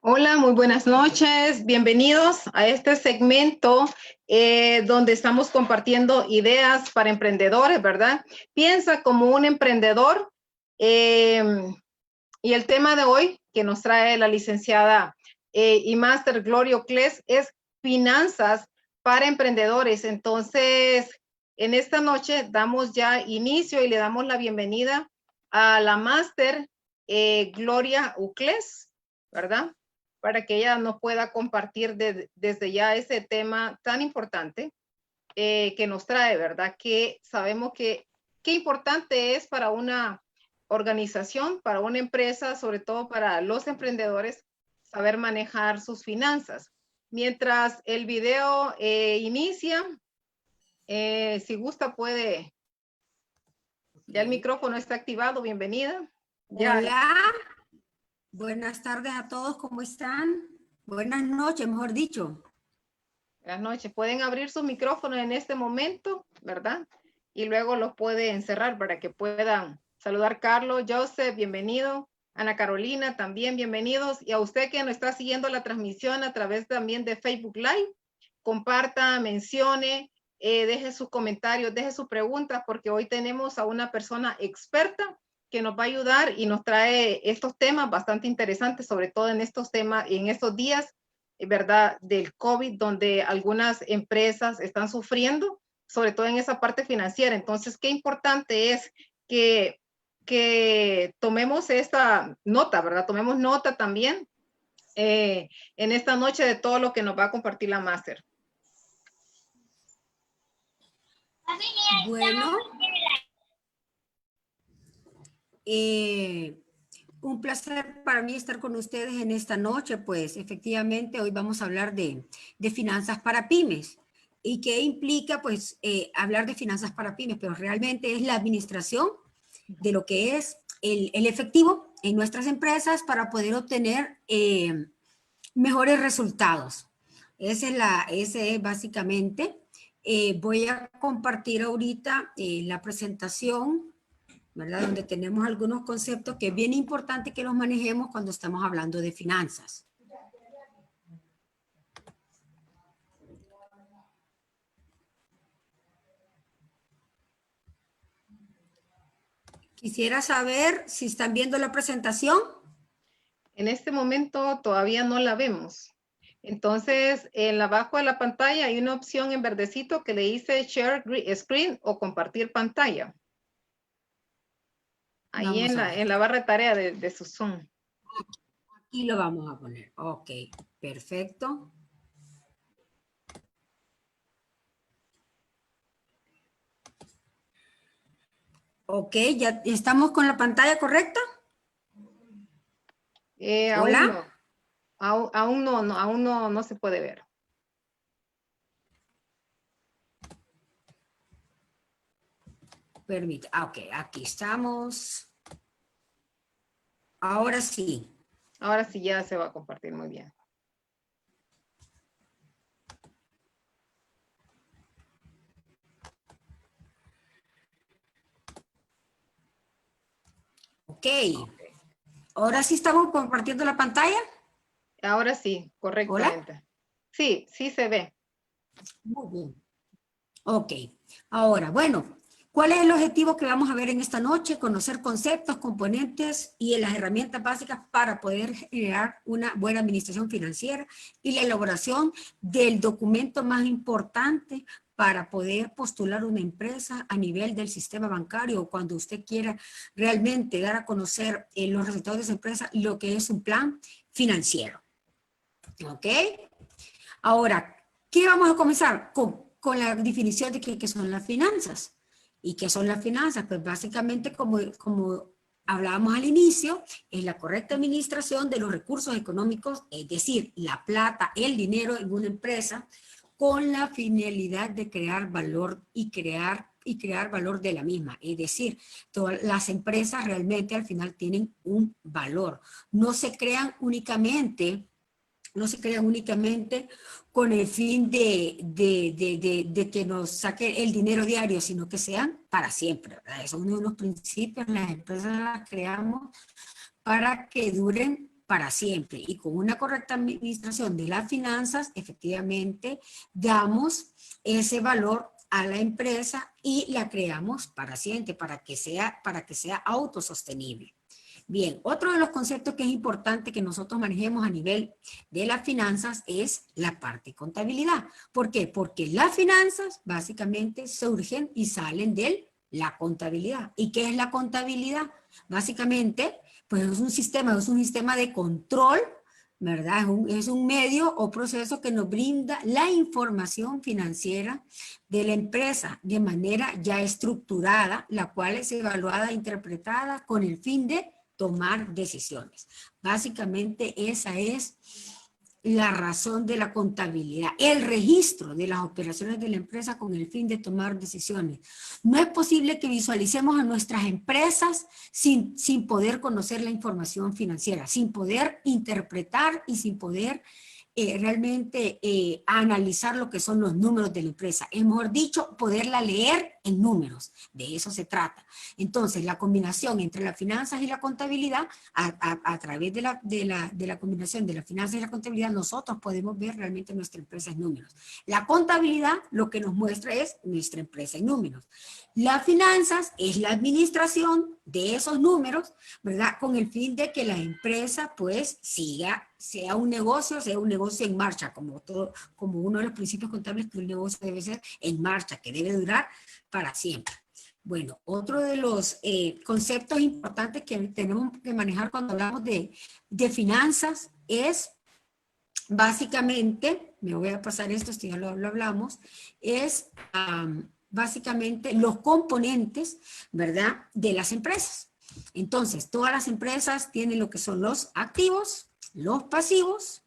Hola, muy buenas noches. Bienvenidos a este segmento donde estamos compartiendo ideas para emprendedores, ¿verdad? Piensa como un emprendedor. eh, y el tema de hoy que nos trae la licenciada y máster Gloria Uclés es finanzas para emprendedores. Entonces, en esta noche damos ya inicio y le damos la bienvenida a la máster Gloria Uclés, ¿verdad? Para que ella nos pueda compartir desde ya ese tema tan importante que nos trae, ¿verdad? Que sabemos que qué importante es para una organización, para una empresa, sobre todo para los emprendedores, saber manejar sus finanzas. Mientras el video inicia, si gusta puede, ya el micrófono está activado, bienvenida. Ya. Hola, buenas tardes a todos, ¿cómo están? Buenas noches, mejor dicho. Buenas noches. Pueden abrir sus micrófonos en este momento, ¿verdad? Y luego los pueden cerrar para que puedan saludar. Carlos, Joseph, bienvenido. Ana Carolina, también bienvenidos. Y a usted que nos está siguiendo la transmisión a través también de Facebook Live, comparta, mencione, deje sus comentarios, deje sus preguntas, porque hoy tenemos a una persona experta que nos va a ayudar y nos trae estos temas bastante interesantes, sobre todo en estos temas, en estos días, ¿verdad? Del COVID, donde algunas empresas están sufriendo, sobre todo en esa parte financiera. Entonces, qué importante es que tomemos esta nota, ¿verdad? Tomemos nota también en esta noche de todo lo que nos va a compartir la máster. Bueno, un placer para mí estar con ustedes en esta noche, pues efectivamente hoy vamos a hablar de finanzas para pymes. ¿Y qué implica pues hablar de finanzas para pymes? Pero realmente es la administración de lo que es el efectivo en nuestras empresas para poder obtener mejores resultados. Ese es básicamente. Voy a compartir ahorita la presentación, ¿verdad? Donde tenemos algunos conceptos que es bien importante que los manejemos cuando estamos hablando de finanzas. Quisiera saber si están viendo la presentación. En este momento todavía no la vemos. Entonces, abajo de la pantalla hay una opción en verdecito que le dice Share Screen o compartir pantalla. Ahí en la barra de tarea de su Zoom. Aquí lo vamos a poner. Ok, perfecto. Ok, ¿ya estamos con la pantalla correcta? ¿Hola? Aún no se puede ver. Permite. Ok, aquí estamos. Ahora sí. Ahora sí ya se va a compartir muy bien. Ok. Ahora sí estamos compartiendo la pantalla. Ahora sí, correctamente. Hola. Sí, sí se ve. Muy bien. Ok. Ahora, bueno, ¿cuál es el objetivo que vamos a ver en esta noche? Conocer conceptos, componentes y las herramientas básicas para poder generar una buena administración financiera y la elaboración del documento más importante para poder postular una empresa a nivel del sistema bancario o cuando usted quiera realmente dar a conocer los resultados de esa empresa, lo que es un plan financiero. ¿Ok? Ahora, ¿qué vamos a comenzar? Con la definición de qué son las finanzas. ¿Y qué son las finanzas? Pues básicamente, como hablábamos al inicio, es la correcta administración de los recursos económicos, es decir, la plata, el dinero en una empresa, con la finalidad de crear valor y crear valor de la misma. Es decir, todas las empresas realmente al final tienen un valor. No se crean únicamente con el fin de que nos saque el dinero diario, sino que sean para siempre, ¿verdad? Eso es uno de los principios. Las empresas las creamos para que duren para siempre y con una correcta administración de las finanzas, efectivamente, damos ese valor a la empresa y la creamos para siempre, para que sea autosostenible. Bien, otro de los conceptos que es importante que nosotros manejemos a nivel de las finanzas es la parte contabilidad. ¿Por qué? Porque las finanzas básicamente surgen y salen de la contabilidad. ¿Y qué es la contabilidad? Básicamente, pues es un sistema de control, ¿verdad? Es un medio o proceso que nos brinda la información financiera de la empresa de manera ya estructurada, la cual es evaluada e interpretada con el fin de tomar decisiones. Básicamente esa es la razón de la contabilidad, el registro de las operaciones de la empresa con el fin de tomar decisiones. No es posible que visualicemos a nuestras empresas sin poder conocer la información financiera, sin poder interpretar y sin poder realmente analizar lo que son los números de la empresa. Es mejor dicho, poderla leer en números. De eso se trata. Entonces, la combinación entre las finanzas y la contabilidad, a través de la combinación de las finanzas y la contabilidad, nosotros podemos ver realmente nuestra empresa en números. La contabilidad lo que nos muestra es nuestra empresa en números. Las finanzas es la administración de esos números, ¿verdad? Con el fin de que la empresa pues sea un negocio en marcha, como uno de los principios contables, que un negocio debe ser en marcha, que debe durar para siempre. Bueno, otro de los conceptos importantes que tenemos que manejar cuando hablamos de finanzas es básicamente, me voy a pasar esto, ya lo hablamos, es básicamente los componentes, ¿verdad?, de las empresas. Entonces, todas las empresas tienen lo que son los activos, los pasivos,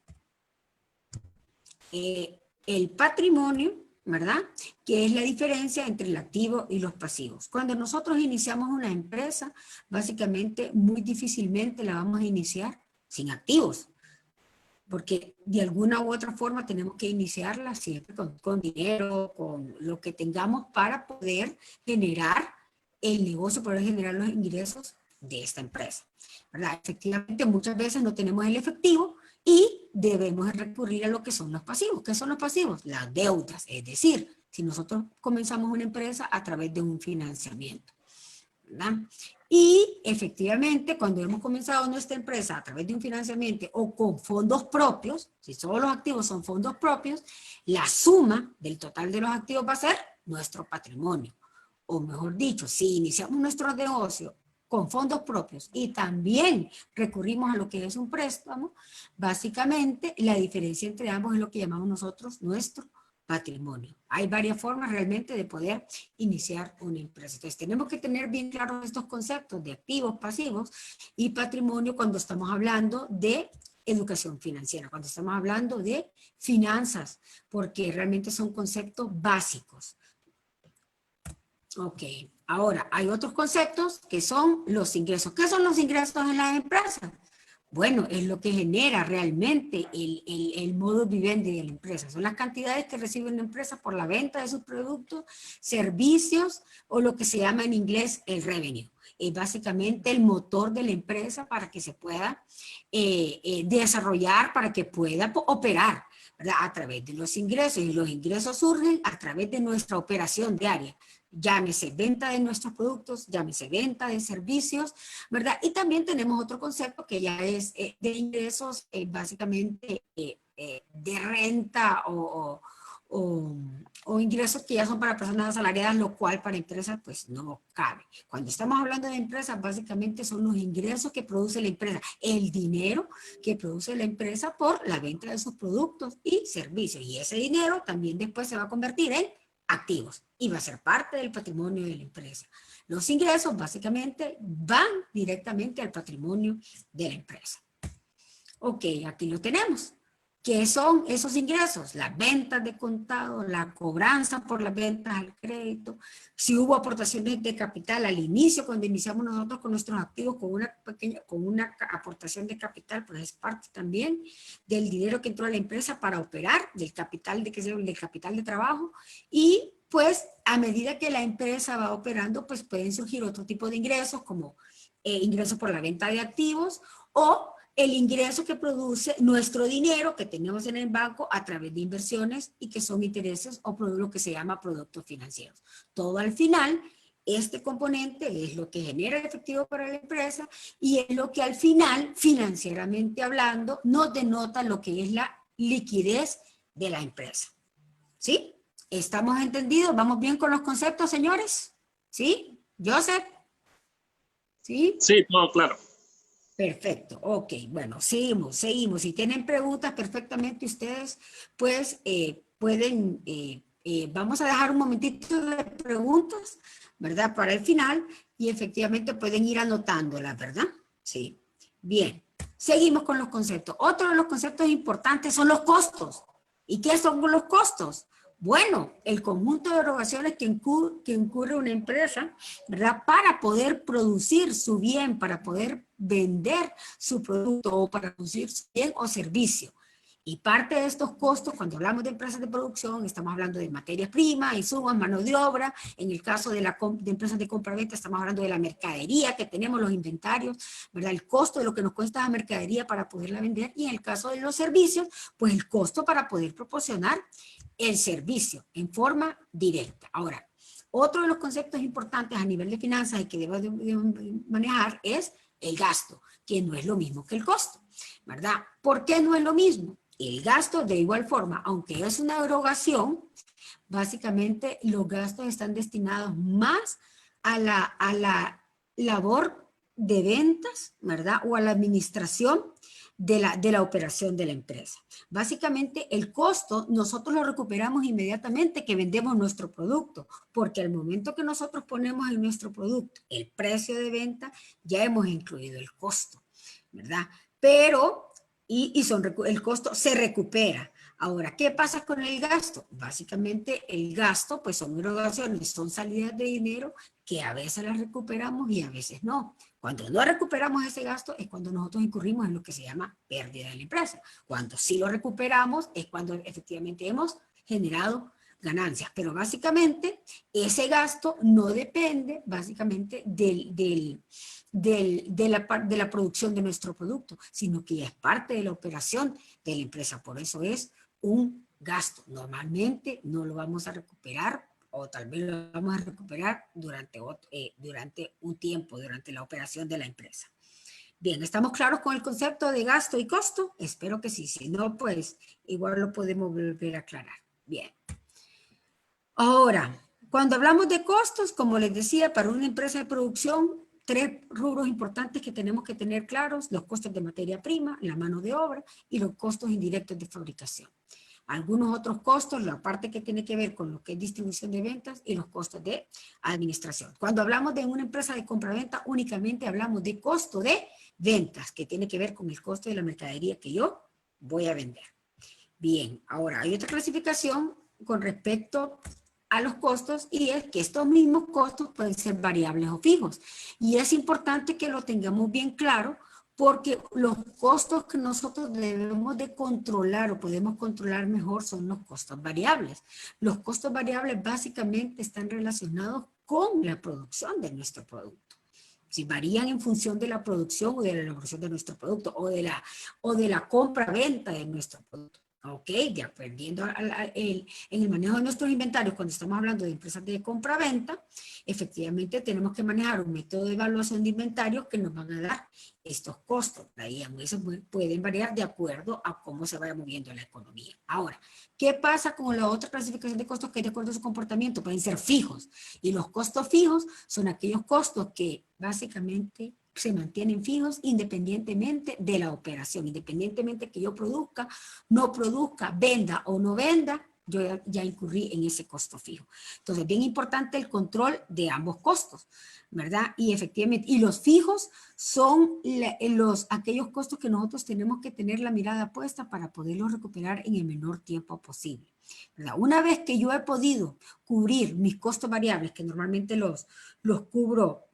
el patrimonio, ¿verdad?, que es la diferencia entre el activo y los pasivos. Cuando nosotros iniciamos una empresa, básicamente muy difícilmente la vamos a iniciar sin activos, porque de alguna u otra forma tenemos que iniciarla siempre con dinero, con lo que tengamos para poder generar el negocio, poder generar los ingresos de esta empresa, ¿verdad? Efectivamente, muchas veces no tenemos el efectivo y debemos recurrir a lo que son los pasivos. ¿Qué son los pasivos? Las deudas, es decir, si nosotros comenzamos una empresa a través de un financiamiento, ¿verdad? Y efectivamente, cuando hemos comenzado nuestra empresa a través de un financiamiento o con fondos propios, si todos los activos son fondos propios, la suma del total de los activos va a ser nuestro patrimonio. O mejor dicho, si iniciamos nuestro negocio con fondos propios y también recurrimos a lo que es un préstamo, básicamente la diferencia entre ambos es lo que llamamos nosotros nuestro patrimonio. Hay varias formas realmente de poder iniciar una empresa. Entonces tenemos que tener bien claros estos conceptos de activos, pasivos y patrimonio cuando estamos hablando de educación financiera, cuando estamos hablando de finanzas, porque realmente son conceptos básicos. Ok, ahora hay otros conceptos que son los ingresos. ¿Qué son los ingresos en las empresas? Bueno, es lo que genera realmente el modus vivendi de la empresa. Son las cantidades que recibe una empresa por la venta de sus productos, servicios o lo que se llama en inglés el revenue. Es básicamente el motor de la empresa para que se pueda desarrollar, para que pueda operar, ¿verdad?, a través de los ingresos. Y los ingresos surgen a través de nuestra operación diaria. Llámese venta de nuestros productos, llámese venta de servicios, ¿verdad? Y también tenemos otro concepto que ya es de ingresos, básicamente de renta o ingresos que ya son para personas asalariadas, lo cual para empresas pues no cabe. Cuando estamos hablando de empresas, básicamente son los ingresos que produce la empresa, el dinero que produce la empresa por la venta de sus productos y servicios. Y ese dinero también después se va a convertir en activos y va a ser parte del patrimonio de la empresa. Los ingresos básicamente van directamente al patrimonio de la empresa. Ok, aquí lo tenemos. ¿Qué son esos ingresos? Las ventas de contado, la cobranza por las ventas al crédito, si hubo aportaciones de capital al inicio, cuando iniciamos nosotros con nuestros activos con una aportación de capital, pues es parte también del dinero que entró a la empresa para operar, del capital de trabajo, y pues a medida que la empresa va operando, pues pueden surgir otro tipo de ingresos como ingresos por la venta de activos o el ingreso que produce nuestro dinero que tenemos en el banco a través de inversiones y que son intereses o lo que se llama productos financieros. Todo al final, este componente es lo que genera el efectivo para la empresa y es lo que al final, financieramente hablando, nos denota lo que es la liquidez de la empresa. ¿Sí? ¿Estamos entendidos? ¿Vamos bien con los conceptos, señores? ¿Sí? ¿Joseph? ¿Sí? Sí, todo claro. Perfecto, ok, bueno, seguimos. Si tienen preguntas, perfectamente ustedes, pues, pueden, vamos a dejar un momentito de preguntas, ¿verdad? Para el final, y efectivamente pueden ir anotándolas, ¿verdad? Sí, bien, Seguimos con los conceptos. Otro de los conceptos importantes son los costos. ¿Y qué son los costos? Bueno, el conjunto de erogaciones que incurre una empresa, ¿verdad? Para poder producir su bien, para poder vender su producto o para producir su bien o servicio. Y parte de estos costos, cuando hablamos de empresas de producción, estamos hablando de materias primas, insumos, mano de obra. En el caso de empresas de compra-venta, estamos hablando de la mercadería que tenemos, los inventarios, ¿verdad? El costo de lo que nos cuesta la mercadería para poderla vender. Y en el caso de los servicios, pues el costo para poder proporcionar el servicio en forma directa. Ahora, otro de los conceptos importantes a nivel de finanzas y que debo de manejar es el gasto, que no es lo mismo que el costo, ¿verdad? ¿Por qué no es lo mismo? El gasto, de igual forma, aunque es una erogación, básicamente los gastos están destinados más a la labor de ventas, ¿verdad? O a la administración de la operación de la empresa. Básicamente el costo nosotros lo recuperamos inmediatamente que vendemos nuestro producto, porque al momento que nosotros ponemos en nuestro producto el precio de venta, ya hemos incluido el costo, ¿verdad? Pero el costo se recupera. Ahora, ¿qué pasa con el gasto? Básicamente el gasto, pues son erogaciones, son salidas de dinero que a veces las recuperamos y a veces no. Cuando no recuperamos ese gasto es cuando nosotros incurrimos en lo que se llama pérdida de la empresa. Cuando sí lo recuperamos es cuando efectivamente hemos generado ganancias. Pero básicamente ese gasto no depende básicamente de la producción de nuestro producto, sino que es parte de la operación de la empresa. Por eso es un gasto. Normalmente no lo vamos a recuperar o tal vez lo vamos a recuperar durante un tiempo, durante la operación de la empresa. Bien, ¿estamos claros con el concepto de gasto y costo? Espero que sí, si no, pues igual lo podemos volver a aclarar. Bien. Ahora, cuando hablamos de costos, como les decía, para una empresa de producción, 3 rubros importantes que tenemos que tener claros: los costos de materia prima, la mano de obra y los costos indirectos de fabricación. Algunos otros costos, la parte que tiene que ver con lo que es distribución de ventas y los costos de administración. Cuando hablamos de una empresa de compra-venta, únicamente hablamos de costo de ventas, que tiene que ver con el costo de la mercadería que yo voy a vender. Bien, ahora hay otra clasificación con respecto a los costos y es que estos mismos costos pueden ser variables o fijos. Y es importante que lo tengamos bien claro, porque los costos que nosotros debemos de controlar o podemos controlar mejor son los costos variables. Los costos variables básicamente están relacionados con la producción de nuestro producto. Si varían en función de la producción o de la elaboración de nuestro producto o de la compra-venta de nuestro producto. Ok, dependiendo en el manejo de nuestros inventarios, cuando estamos hablando de empresas de compra-venta, efectivamente tenemos que manejar un método de evaluación de inventarios que nos van a dar estos costos. Ahí a veces pueden variar de acuerdo a cómo se vaya moviendo la economía. Ahora, ¿qué pasa con la otra clasificación de costos que de acuerdo a su comportamiento pueden ser fijos? Y los costos fijos son aquellos costos que básicamente se mantienen fijos independientemente de la operación, independientemente que yo produzca, no produzca, venda o no venda, yo ya incurrí en ese costo fijo. Entonces, bien importante el control de ambos costos, ¿verdad? Y efectivamente, y los fijos son aquellos costos que nosotros tenemos que tener la mirada puesta para poderlos recuperar en el menor tiempo posible, ¿verdad? Una vez que yo he podido cubrir mis costos variables, que normalmente los cubro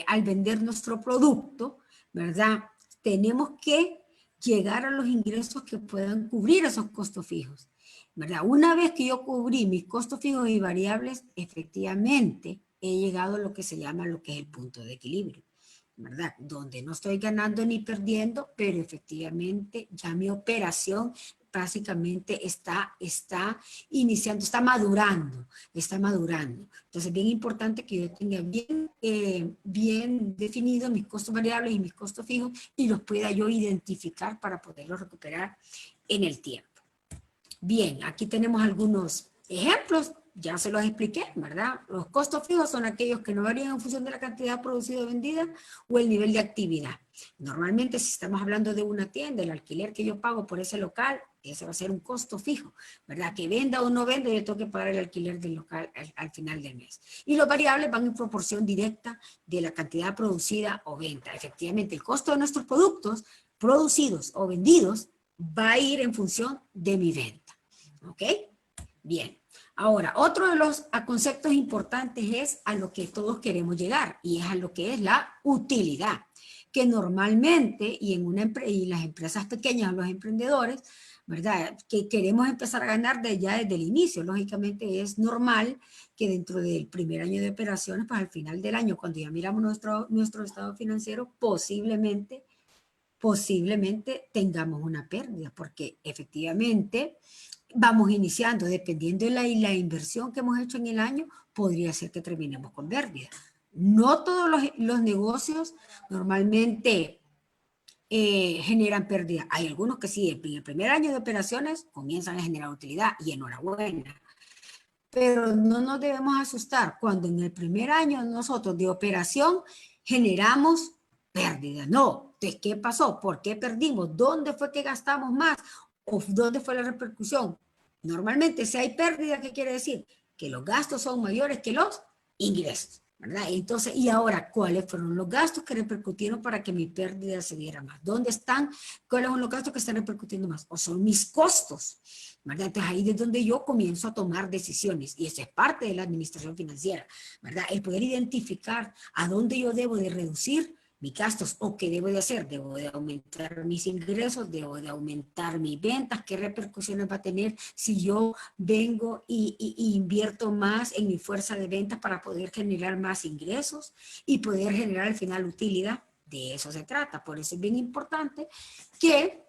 al vender nuestro producto, ¿verdad? Tenemos que llegar a los ingresos que puedan cubrir esos costos fijos, ¿verdad? Una vez que yo cubrí mis costos fijos y variables, efectivamente he llegado a lo que se llama lo que es el punto de equilibrio, ¿verdad? Donde no estoy ganando ni perdiendo, pero efectivamente ya mi operación básicamente está iniciando, está madurando. Entonces, bien importante que yo tenga bien definidos mis costos variables y mis costos fijos y los pueda yo identificar para poderlos recuperar en el tiempo. Bien, aquí tenemos algunos ejemplos, ya se los expliqué, ¿verdad? Los costos fijos son aquellos que no varían en función de la cantidad producida o vendida o el nivel de actividad. Normalmente, si estamos hablando de una tienda, el alquiler que yo pago por ese local Ese va a ser un costo fijo, ¿verdad? Que venda o no venda, yo tengo que pagar el alquiler del local al final del mes. Y los variables van en proporción directa de la cantidad producida o venta. Efectivamente, el costo de nuestros productos producidos o vendidos va a ir en función de mi venta. ¿Ok? Bien. Ahora, otro de los conceptos importantes es a lo que todos queremos llegar y es a lo que es la utilidad, que normalmente y las empresas pequeñas, los emprendedores, ¿verdad? Que queremos empezar a ganar ya desde el inicio. Lógicamente es normal que dentro del primer año de operaciones, pues al final del año, cuando ya miramos nuestro estado financiero, posiblemente tengamos una pérdida, porque efectivamente vamos iniciando, dependiendo de la inversión que hemos hecho en el año, podría ser que terminemos con pérdida. No todos los negocios normalmente generan pérdida. Hay algunos que sí, en el primer año de operaciones comienzan a generar utilidad y enhorabuena. Pero no nos debemos asustar cuando en el primer año nosotros de operación generamos pérdida. No, entonces, ¿qué pasó? ¿Por qué perdimos? ¿Dónde fue que gastamos más? ¿O dónde fue la repercusión? Normalmente, si hay pérdida, ¿qué quiere decir? Que los gastos son mayores que los ingresos, ¿verdad? Entonces, y ahora, ¿cuáles fueron los gastos que repercutieron para que mi pérdida se diera más? ¿Dónde están? ¿Cuáles son los gastos que están repercutiendo más? ¿O son mis costos? ¿Verdad? Entonces ahí es donde yo comienzo a tomar decisiones y eso es parte de la administración financiera, ¿verdad? El poder identificar a dónde yo debo de reducir mis gastos o qué debo de hacer. Debo de aumentar mis ingresos, debo de aumentar mis ventas, qué repercusiones va a tener si yo vengo y invierto más en mi fuerza de ventas para poder generar más ingresos y poder generar al final utilidad. De eso se trata. Por eso es bien importante que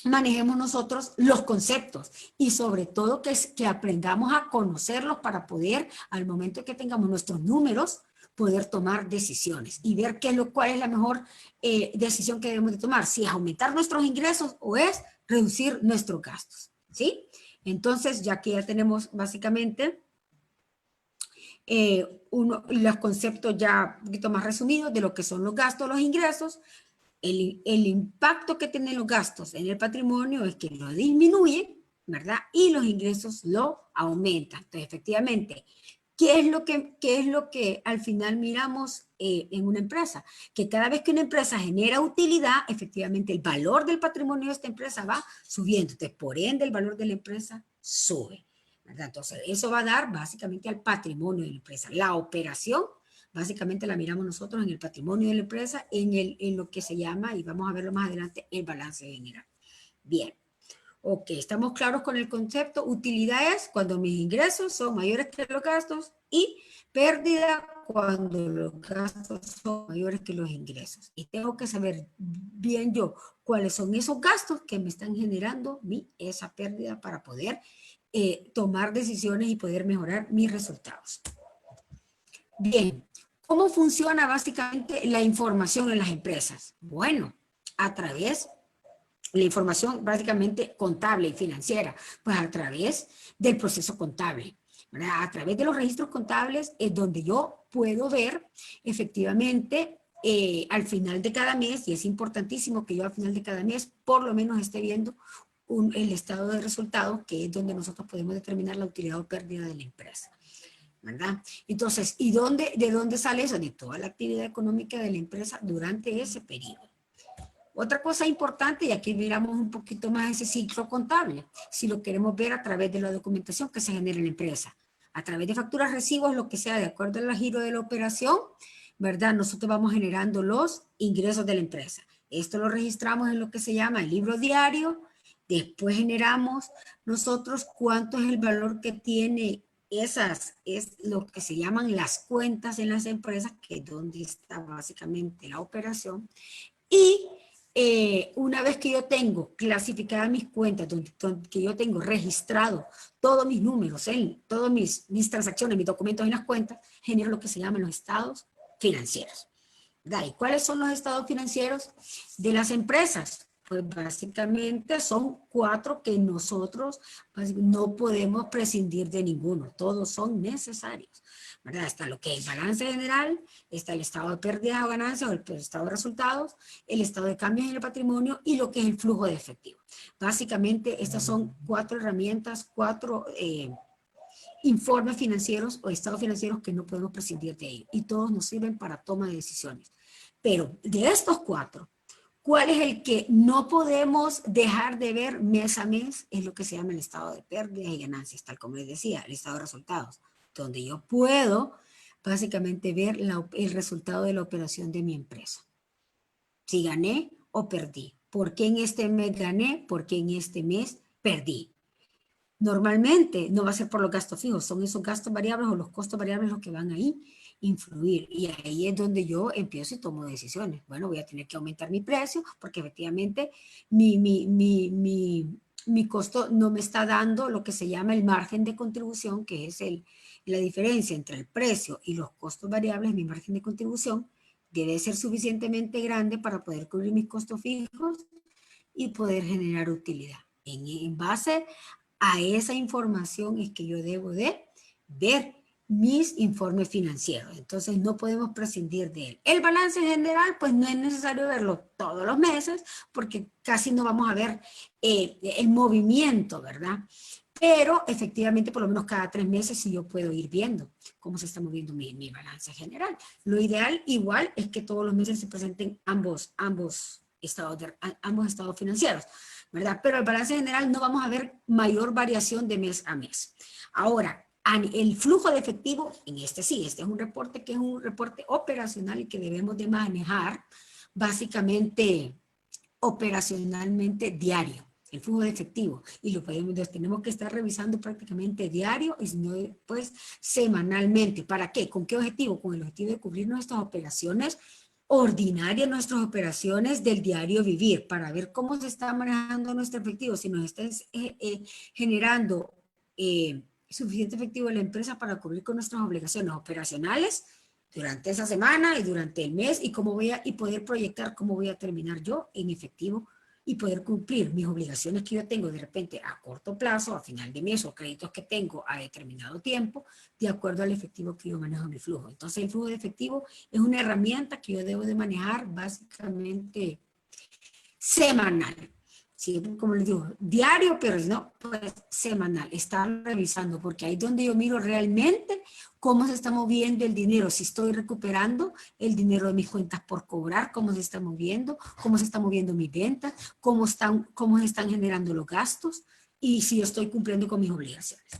manejemos nosotros los conceptos y sobre todo que aprendamos a conocerlos para poder, al momento que tengamos nuestros números, poder tomar decisiones y ver cuál es la mejor decisión que debemos de tomar, si es aumentar nuestros ingresos o es reducir nuestros gastos, ¿sí? Entonces, ya que ya tenemos básicamente los conceptos ya un poquito más resumidos de lo que son los gastos, los ingresos, el impacto que tienen los gastos en el patrimonio es que lo disminuye, ¿verdad? Y los ingresos lo aumentan. Entonces, efectivamente, ¿qué es lo que al final miramos en una empresa? Que cada vez que una empresa genera utilidad, efectivamente el valor del patrimonio de esta empresa va subiendo. Entonces, por ende, el valor de la empresa sube, ¿verdad? Entonces, eso va a dar básicamente al patrimonio de la empresa. La operación básicamente la miramos nosotros en el patrimonio de la empresa, en lo que se llama, y vamos a verlo más adelante, el balance general. Bien. Ok, estamos claros con el concepto. Utilidad es cuando mis ingresos son mayores que los gastos y pérdida cuando los gastos son mayores que los ingresos. Y tengo que saber bien yo cuáles son esos gastos que me están generando esa pérdida para poder tomar decisiones y poder mejorar mis resultados. Bien, ¿cómo funciona básicamente la información en las empresas? Bueno, a través de la información básicamente contable y financiera, pues a través del proceso contable, ¿verdad? A través de los registros contables es donde yo puedo ver efectivamente al final de cada mes, y es importantísimo que yo al final de cada mes por lo menos esté viendo el estado de resultados, que es donde nosotros podemos determinar la utilidad o pérdida de la empresa, ¿verdad? Entonces, ¿de dónde sale eso? De toda la actividad económica de la empresa durante ese periodo. Otra cosa importante, y aquí miramos un poquito más ese ciclo contable, si lo queremos ver a través de la documentación que se genera en la empresa, a través de facturas, recibos, lo que sea, de acuerdo al giro de la operación, ¿verdad? Nosotros vamos generando los ingresos de la empresa. Esto lo registramos en lo que se llama el libro diario, después generamos nosotros cuánto es el valor que tiene es lo que se llaman las cuentas en las empresas, que es donde está básicamente la operación, y una vez que yo tengo clasificadas mis cuentas, que yo tengo registrado todos mis números, todas mis transacciones, mis documentos en las cuentas, genero lo que se llaman los estados financieros. ¿Y cuáles son los estados financieros de las empresas? Pues básicamente son 4 que nosotros no podemos prescindir de ninguno, todos son necesarios, ¿verdad? Está lo que es el balance general, está el estado de pérdidas o ganancias o el estado de resultados, el estado de cambios en el patrimonio y lo que es el flujo de efectivo. Básicamente estas son 4 herramientas, 4 informes financieros o estados financieros que no podemos prescindir de ellos y todos nos sirven para toma de decisiones. Pero de estos 4, ¿cuál es el que no podemos dejar de ver mes a mes? Es lo que se llama el estado de pérdidas y ganancias, tal como les decía, el estado de resultados, donde yo puedo básicamente ver el resultado de la operación de mi empresa. Si gané o perdí. ¿Por qué en este mes gané? ¿Por qué en este mes perdí? Normalmente no va a ser por los gastos fijos, son esos gastos variables o los costos variables los que van ahí influir. Y ahí es donde yo empiezo y tomo decisiones. Bueno, voy a tener que aumentar mi precio porque efectivamente mi costo no me está dando lo que se llama el margen de contribución, que es la diferencia entre el precio y los costos variables. Mi margen de contribución debe ser suficientemente grande para poder cubrir mis costos fijos y poder generar utilidad. En base a esa información es que yo debo de ver mis informes financieros. Entonces no podemos prescindir de él. El balance general, pues no es necesario verlo todos los meses porque casi no vamos a ver el movimiento, ¿verdad? Pero efectivamente por lo menos cada 3 meses sí yo puedo ir viendo cómo se está moviendo mi balance general. Lo ideal igual es que todos los meses se presenten ambos estados financieros, ¿verdad? Pero el balance general no vamos a ver mayor variación de mes a mes. Ahora, el flujo de efectivo, este es un reporte que es un reporte operacional y que debemos de manejar básicamente operacionalmente diario, el flujo de efectivo, y lo tenemos que estar revisando prácticamente diario y no pues semanalmente. ¿Para qué? ¿Con qué objetivo? Con el objetivo de cubrir nuestras operaciones ordinarias, nuestras operaciones del diario vivir, para ver cómo se está manejando nuestro efectivo, si nos está generando suficiente efectivo en la empresa para cubrir con nuestras obligaciones operacionales durante esa semana y durante el mes, y poder proyectar cómo voy a terminar yo en efectivo y poder cumplir mis obligaciones que yo tengo de repente a corto plazo, a final de mes, o créditos que tengo a determinado tiempo, de acuerdo al efectivo que yo manejo en mi flujo. Entonces el flujo de efectivo es una herramienta que yo debo de manejar básicamente semanal. Sí, como les digo, diario, pero no, pues semanal, estar revisando, porque ahí es donde yo miro realmente cómo se está moviendo el dinero, si estoy recuperando el dinero de mis cuentas por cobrar, cómo se está moviendo mis ventas, cómo se están generando los gastos y si yo estoy cumpliendo con mis obligaciones.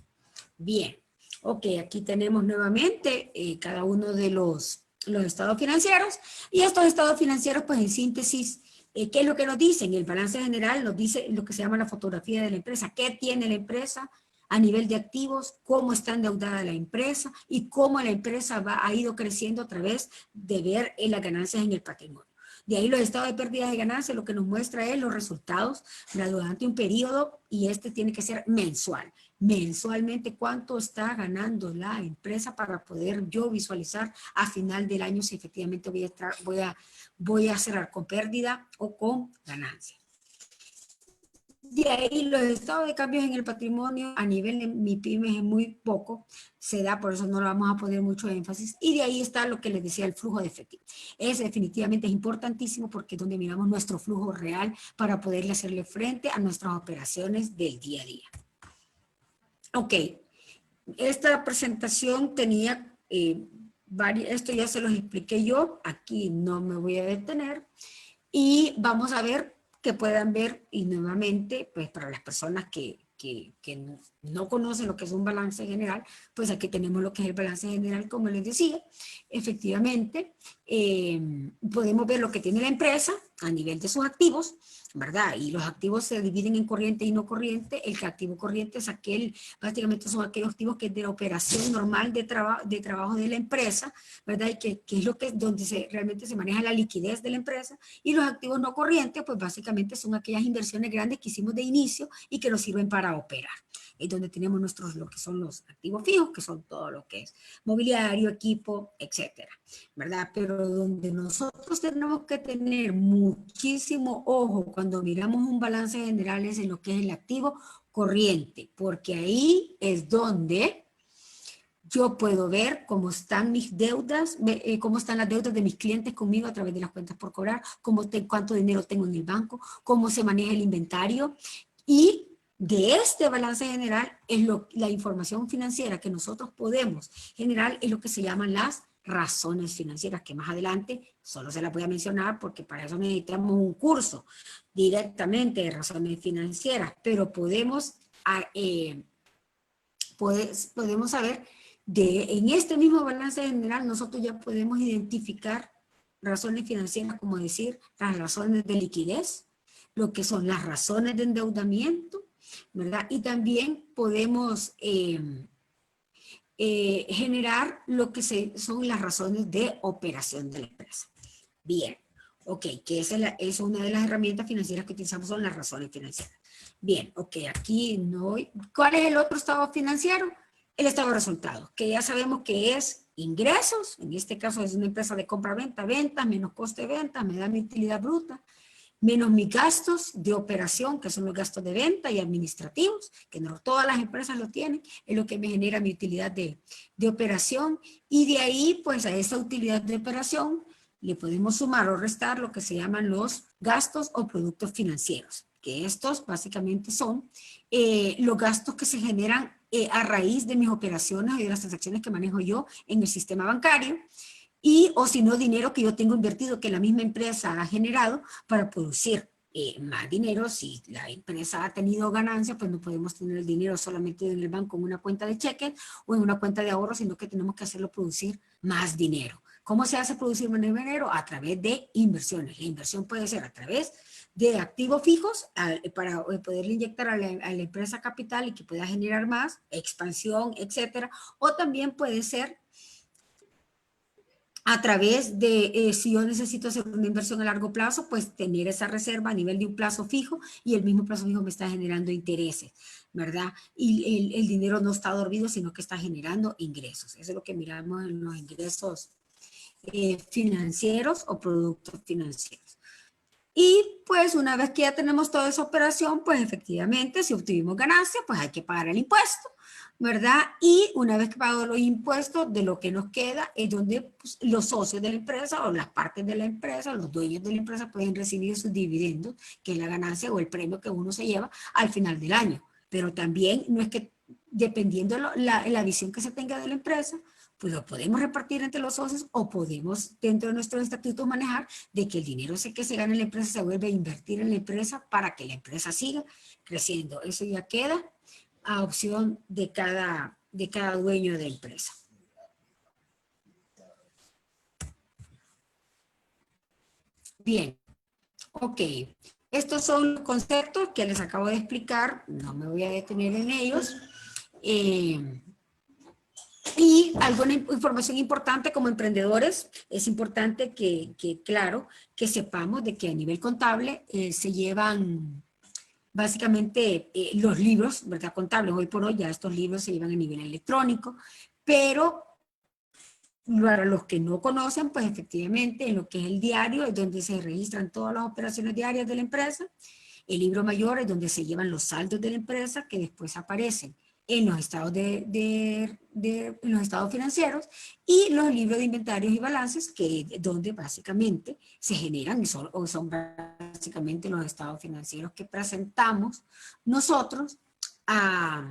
Bien, ok, aquí tenemos nuevamente cada uno de los estados financieros, y estos estados financieros, pues en síntesis, ¿qué es lo que nos dicen? El balance general nos dice lo que se llama la fotografía de la empresa. ¿Qué tiene la empresa a nivel de activos? ¿Cómo está endeudada la empresa? Y cómo la empresa ha ido creciendo a través de ver las ganancias en el patrimonio. De ahí los estados de pérdidas y ganancias, lo que nos muestra es los resultados durante un periodo, y este tiene que ser mensual. Mensualmente, cuánto está ganando la empresa para poder yo visualizar a final del año si efectivamente voy a cerrar con pérdida o con ganancia. De ahí los estados de cambios en el patrimonio a nivel de MIPYME es muy poco, se da, por eso no lo vamos a poner mucho énfasis. Y de ahí está lo que les decía, el flujo de efectivo. Ese definitivamente es importantísimo porque es donde miramos nuestro flujo real para poderle hacerle frente a nuestras operaciones del día a día. Ok, esta presentación tenía esto ya se los expliqué yo, aquí no me voy a detener, y vamos a ver que puedan ver, y nuevamente, pues para las personas que no conocen lo que es un balance general, pues aquí tenemos lo que es el balance general, como les decía. Efectivamente, podemos ver lo que tiene la empresa a nivel de sus activos, ¿verdad? Y los activos se dividen en corriente y no corriente. El activo corriente es básicamente son aquellos activos que es de la operación normal de trabajo de la empresa, ¿verdad? Y que es donde realmente se maneja la liquidez de la empresa. Y los activos no corrientes, pues básicamente son aquellas inversiones grandes que hicimos de inicio y que nos sirven para operar. es donde tenemos lo que son los activos fijos, que son todo lo que es mobiliario, equipo, etcétera, ¿verdad? Pero donde nosotros tenemos que tener muchísimo ojo cuando miramos un balance general es en lo que es el activo corriente, porque ahí es donde yo puedo ver cómo están mis deudas, cómo están las deudas de mis clientes conmigo a través de las cuentas por cobrar, cuánto dinero tengo en el banco, cómo se maneja el inventario. Y de este balance general, la información financiera que nosotros podemos generar es lo que se llaman las razones financieras, que más adelante solo se las voy a mencionar porque para eso necesitamos un curso directamente de razones financieras, pero podemos saber en este mismo balance general nosotros ya podemos identificar razones financieras, como decir, las razones de liquidez, lo que son las razones de endeudamiento, ¿verdad? Y también podemos generar lo que son las razones de operación de la empresa. Bien, ok, que es una de las herramientas financieras que utilizamos, son las razones financieras. Bien, ok, aquí no. ¿Cuál es el otro estado financiero? El estado de resultados, que ya sabemos que es ingresos, en este caso es una empresa de compra-venta, ventas, menos coste de venta, me da mi utilidad bruta, menos mis gastos de operación, que son los gastos de venta y administrativos, que no todas las empresas lo tienen, es lo que me genera mi utilidad de operación, y de ahí, pues a esa utilidad de operación, le podemos sumar o restar lo que se llaman los gastos o productos financieros, que estos básicamente son los gastos que se generan a raíz de mis operaciones y de las transacciones que manejo yo en el sistema bancario, o si no, dinero que yo tengo invertido, que la misma empresa ha generado para producir más dinero. Si la empresa ha tenido ganancia, pues no podemos tener el dinero solamente en el banco en una cuenta de cheques o en una cuenta de ahorro, sino que tenemos que hacerlo producir más dinero. ¿Cómo se hace producir más dinero? A través de inversiones. La inversión puede ser a través de activos fijos para poder inyectar a la empresa capital y que pueda generar más, expansión, etcétera. O también puede ser a través de, si yo necesito hacer una inversión a largo plazo, pues tener esa reserva a nivel de un plazo fijo, y el mismo plazo fijo me está generando intereses, ¿verdad? Y el dinero no está dormido, sino que está generando ingresos. Eso es lo que miramos en los ingresos financieros o productos financieros. Y pues una vez que ya tenemos toda esa operación, pues efectivamente, si obtuvimos ganancia, pues hay que pagar el impuesto, ¿verdad? Y una vez que pago los impuestos, de lo que nos queda es donde pues, los socios de la empresa o las partes de la empresa, los dueños de la empresa pueden recibir sus dividendos, que es la ganancia o el premio que uno se lleva al final del año. Pero también no es que, dependiendo la visión que se tenga de la empresa, pues lo podemos repartir entre los socios o podemos dentro de nuestros estatutos manejar de que el dinero que se gana en la empresa se vuelve a invertir en la empresa para que la empresa siga creciendo. Eso ya queda a opción de cada dueño de empresa. Bien, ok. Estos son los conceptos que les acabo de explicar, no me voy a detener en ellos. Y alguna información importante como emprendedores, es importante claro, que sepamos de que a nivel contable se llevan básicamente los libros, ¿verdad? Contables. Hoy por hoy ya estos libros se llevan a nivel electrónico, pero para los que no conocen, pues efectivamente en lo que es el diario es donde se registran todas las operaciones diarias de la empresa. El libro mayor es donde se llevan los saldos de la empresa que después aparecen en los estados, en los estados financieros, y los libros de inventarios y balances, que donde básicamente se generan y son básicamente los estados financieros que presentamos nosotros a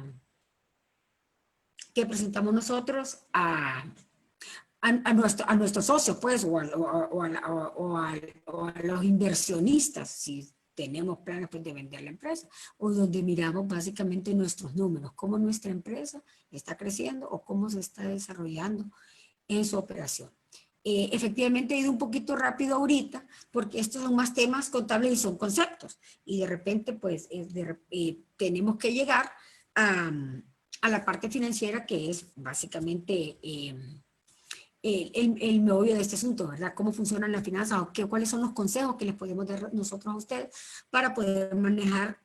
nuestros socios, pues, o a los inversionistas, si tenemos planes pues, de vender la empresa, o donde miramos básicamente nuestros números, cómo nuestra empresa está creciendo o cómo se está desarrollando en su operación. Efectivamente he ido un poquito rápido ahorita, porque estos son más temas contables y son conceptos, y de repente pues tenemos que llegar a la parte financiera, que es básicamente el meollo de este asunto, ¿verdad? Cómo funcionan las finanzas, o cuáles son los consejos que les podemos dar nosotros a ustedes para poder manejar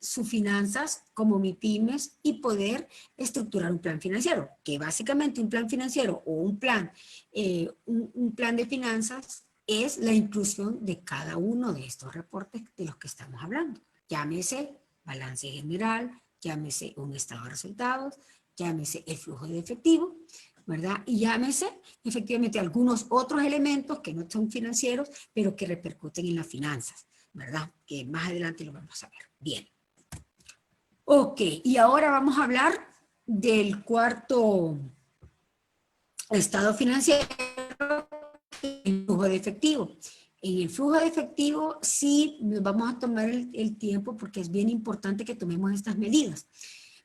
sus finanzas como MIPYMES y poder estructurar un plan financiero, que básicamente un plan financiero o un plan de finanzas es la inclusión de cada uno de estos reportes de los que estamos hablando. Llámese balance general, llámese un estado de resultados, llámese el flujo de efectivo, ¿verdad? Y llámese efectivamente algunos otros elementos que no son financieros, pero que repercuten en las finanzas, ¿verdad? Que más adelante lo vamos a ver. Bien. Ok, y ahora vamos a hablar del cuarto estado financiero, el flujo de efectivo. En el flujo de efectivo sí nos vamos a tomar el tiempo porque es bien importante que tomemos estas medidas,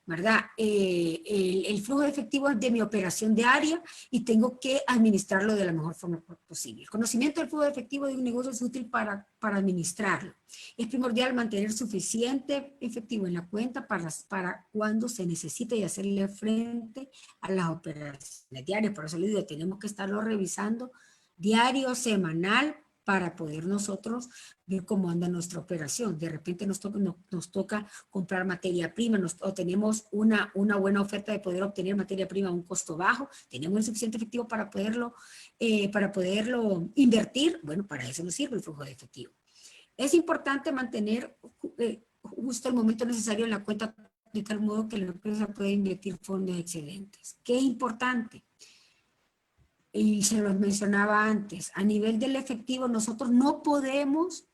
¿verdad? El flujo de efectivo es de mi operación diaria y tengo que administrarlo de la mejor forma posible. El conocimiento del flujo de efectivo de un negocio es útil para administrarlo. Es primordial mantener suficiente efectivo en la cuenta para cuando se necesite y hacerle frente a las operaciones diarias. Por eso le digo, tenemos que estarlo revisando diario, semanal, para poder nosotros ver cómo anda nuestra operación. De repente nos toca comprar materia prima, o tenemos una buena oferta de poder obtener materia prima a un costo bajo, tenemos el suficiente efectivo para poderlo invertir. Bueno, para eso nos sirve el flujo de efectivo. Es importante mantener justo el momento necesario en la cuenta de tal modo que la empresa pueda invertir fondos excedentes. ¿Qué es importante? Y se los mencionaba antes, a nivel del efectivo nosotros no podemos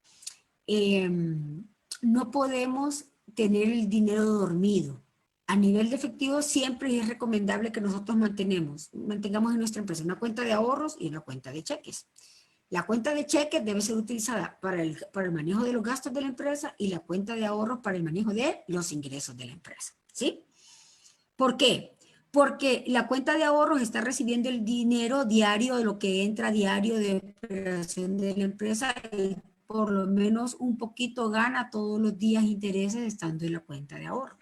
tener el dinero dormido. A nivel de efectivo siempre es recomendable que nosotros mantengamos en nuestra empresa una cuenta de ahorros y una cuenta de cheques. La cuenta de cheques debe ser utilizada para el manejo de los gastos de la empresa y la cuenta de ahorros para el manejo de los ingresos de la empresa, ¿sí? ¿Por qué? Porque la cuenta de ahorros está recibiendo el dinero diario de lo que entra diario de operación de la empresa y por lo menos un poquito gana todos los días intereses estando en la cuenta de ahorro.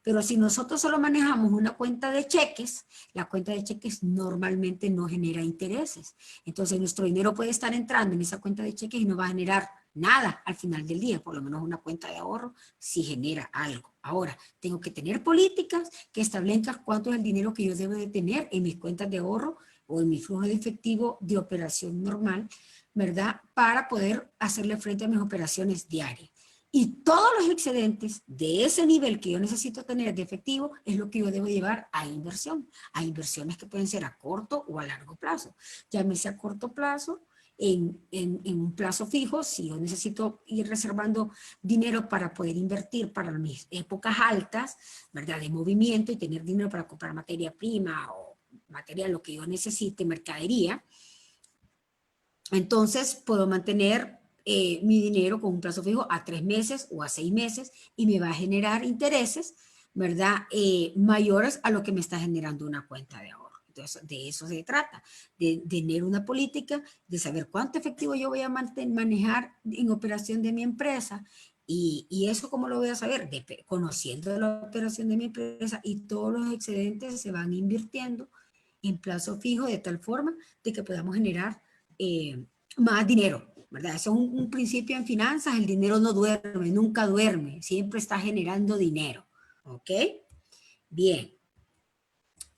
Pero si nosotros solo manejamos una cuenta de cheques, la cuenta de cheques normalmente no genera intereses. Entonces nuestro dinero puede estar entrando en esa cuenta de cheques y no va a generar nada al final del día. Por lo menos una cuenta de ahorro sí genera algo. Ahora, tengo que tener políticas que establezcan cuánto es el dinero que yo debo de tener en mis cuentas de ahorro o en mi flujo de efectivo de operación normal, ¿verdad? Para poder hacerle frente a mis operaciones diarias. Y todos los excedentes de ese nivel que yo necesito tener de efectivo es lo que yo debo llevar a inversión. A inversiones que pueden ser a corto o a largo plazo. Llámese a corto plazo, en un plazo fijo, si yo necesito ir reservando dinero para poder invertir para mis épocas altas, ¿verdad? De movimiento y tener dinero para comprar materia prima o material, lo que yo necesite, mercadería. Entonces puedo mantener mi dinero con un plazo fijo a 3 meses o a 6 meses y me va a generar intereses, ¿verdad? Mayores a lo que me está generando una cuenta de ahorro. Entonces, de eso se trata, de tener una política, de saber cuánto efectivo yo voy a manejar en operación de mi empresa y eso cómo lo voy a saber, conociendo la operación de mi empresa y todos los excedentes se van invirtiendo en plazo fijo de tal forma de que podamos generar más dinero, ¿verdad? Eso es un principio en finanzas, el dinero no duerme, nunca duerme, siempre está generando dinero, ¿ok? Bien.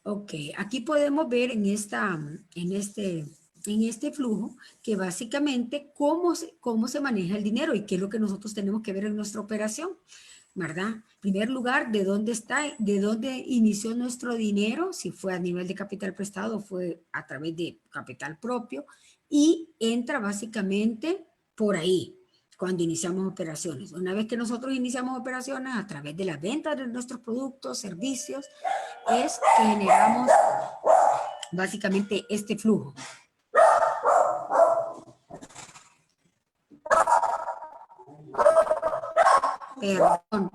Ok, aquí podemos ver en este flujo que básicamente cómo se maneja el dinero y qué es lo que nosotros tenemos que ver en nuestra operación, ¿verdad? En primer lugar, ¿de dónde inició nuestro dinero? Si fue a nivel de capital prestado o fue a través de capital propio y entra básicamente por ahí cuando iniciamos operaciones. Una vez que nosotros iniciamos operaciones a través de las ventas de nuestros productos, servicios, es que generamos básicamente este flujo. Perdón.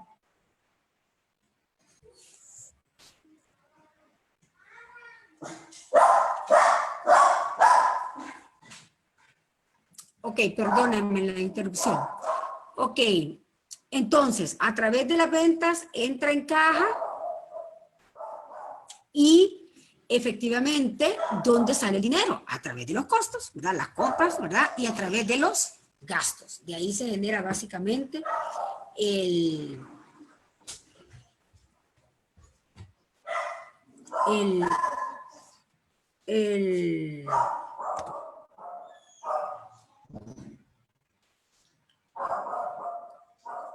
Ok, perdónenme la interrupción. Ok, entonces, a través de las ventas entra en caja y efectivamente, ¿dónde sale el dinero? A través de los costos, ¿verdad? Las compras, ¿verdad? Y a través de los gastos. De ahí se genera básicamente el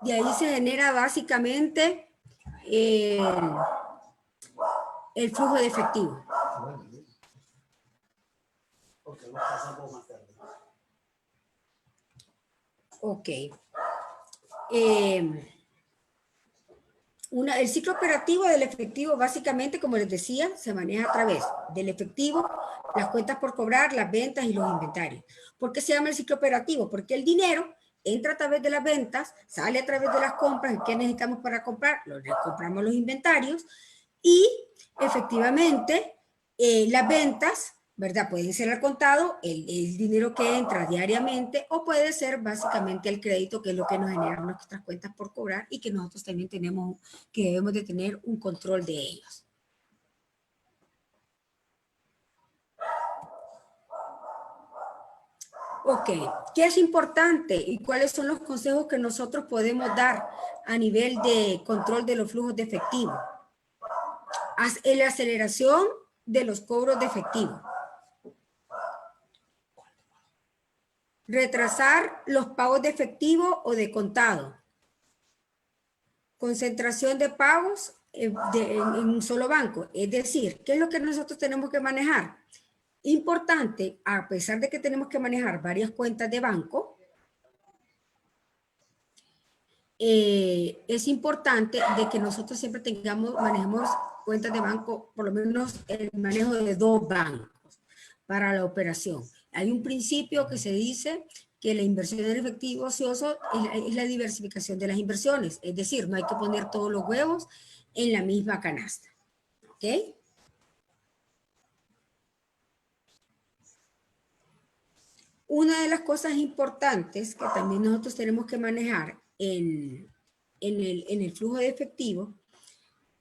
de ahí se genera básicamente el flujo de efectivo. Ok. El ciclo operativo del efectivo, básicamente, como les decía, se maneja a través del efectivo, las cuentas por cobrar, las ventas y los inventarios. ¿Por qué se llama el ciclo operativo? Porque el dinero entra a través de las ventas, sale a través de las compras. ¿Qué necesitamos para comprar? Compramos los inventarios y efectivamente las ventas, ¿verdad? Pueden ser al contado, el dinero que entra diariamente, o puede ser básicamente el crédito, que es lo que nos genera nuestras cuentas por cobrar y que nosotros también tenemos, que debemos de tener un control de ellos. Ok, ¿qué es importante y cuáles son los consejos que nosotros podemos dar a nivel de control de los flujos de efectivo? La aceleración de los cobros de efectivo. Retrasar los pagos de efectivo o de contado. Concentración de pagos en un solo banco. Es decir, ¿qué es lo que nosotros tenemos que manejar? Importante, a pesar de que tenemos que manejar varias cuentas de banco, es importante de que nosotros siempre manejemos cuentas de banco, por lo menos el manejo de 2 bancos para la operación. Hay un principio que se dice que la inversión en efectivo ocioso es la diversificación de las inversiones. Es decir, no hay que poner todos los huevos en la misma canasta. ¿Ok? Una de las cosas importantes que también nosotros tenemos que manejar en el flujo de efectivo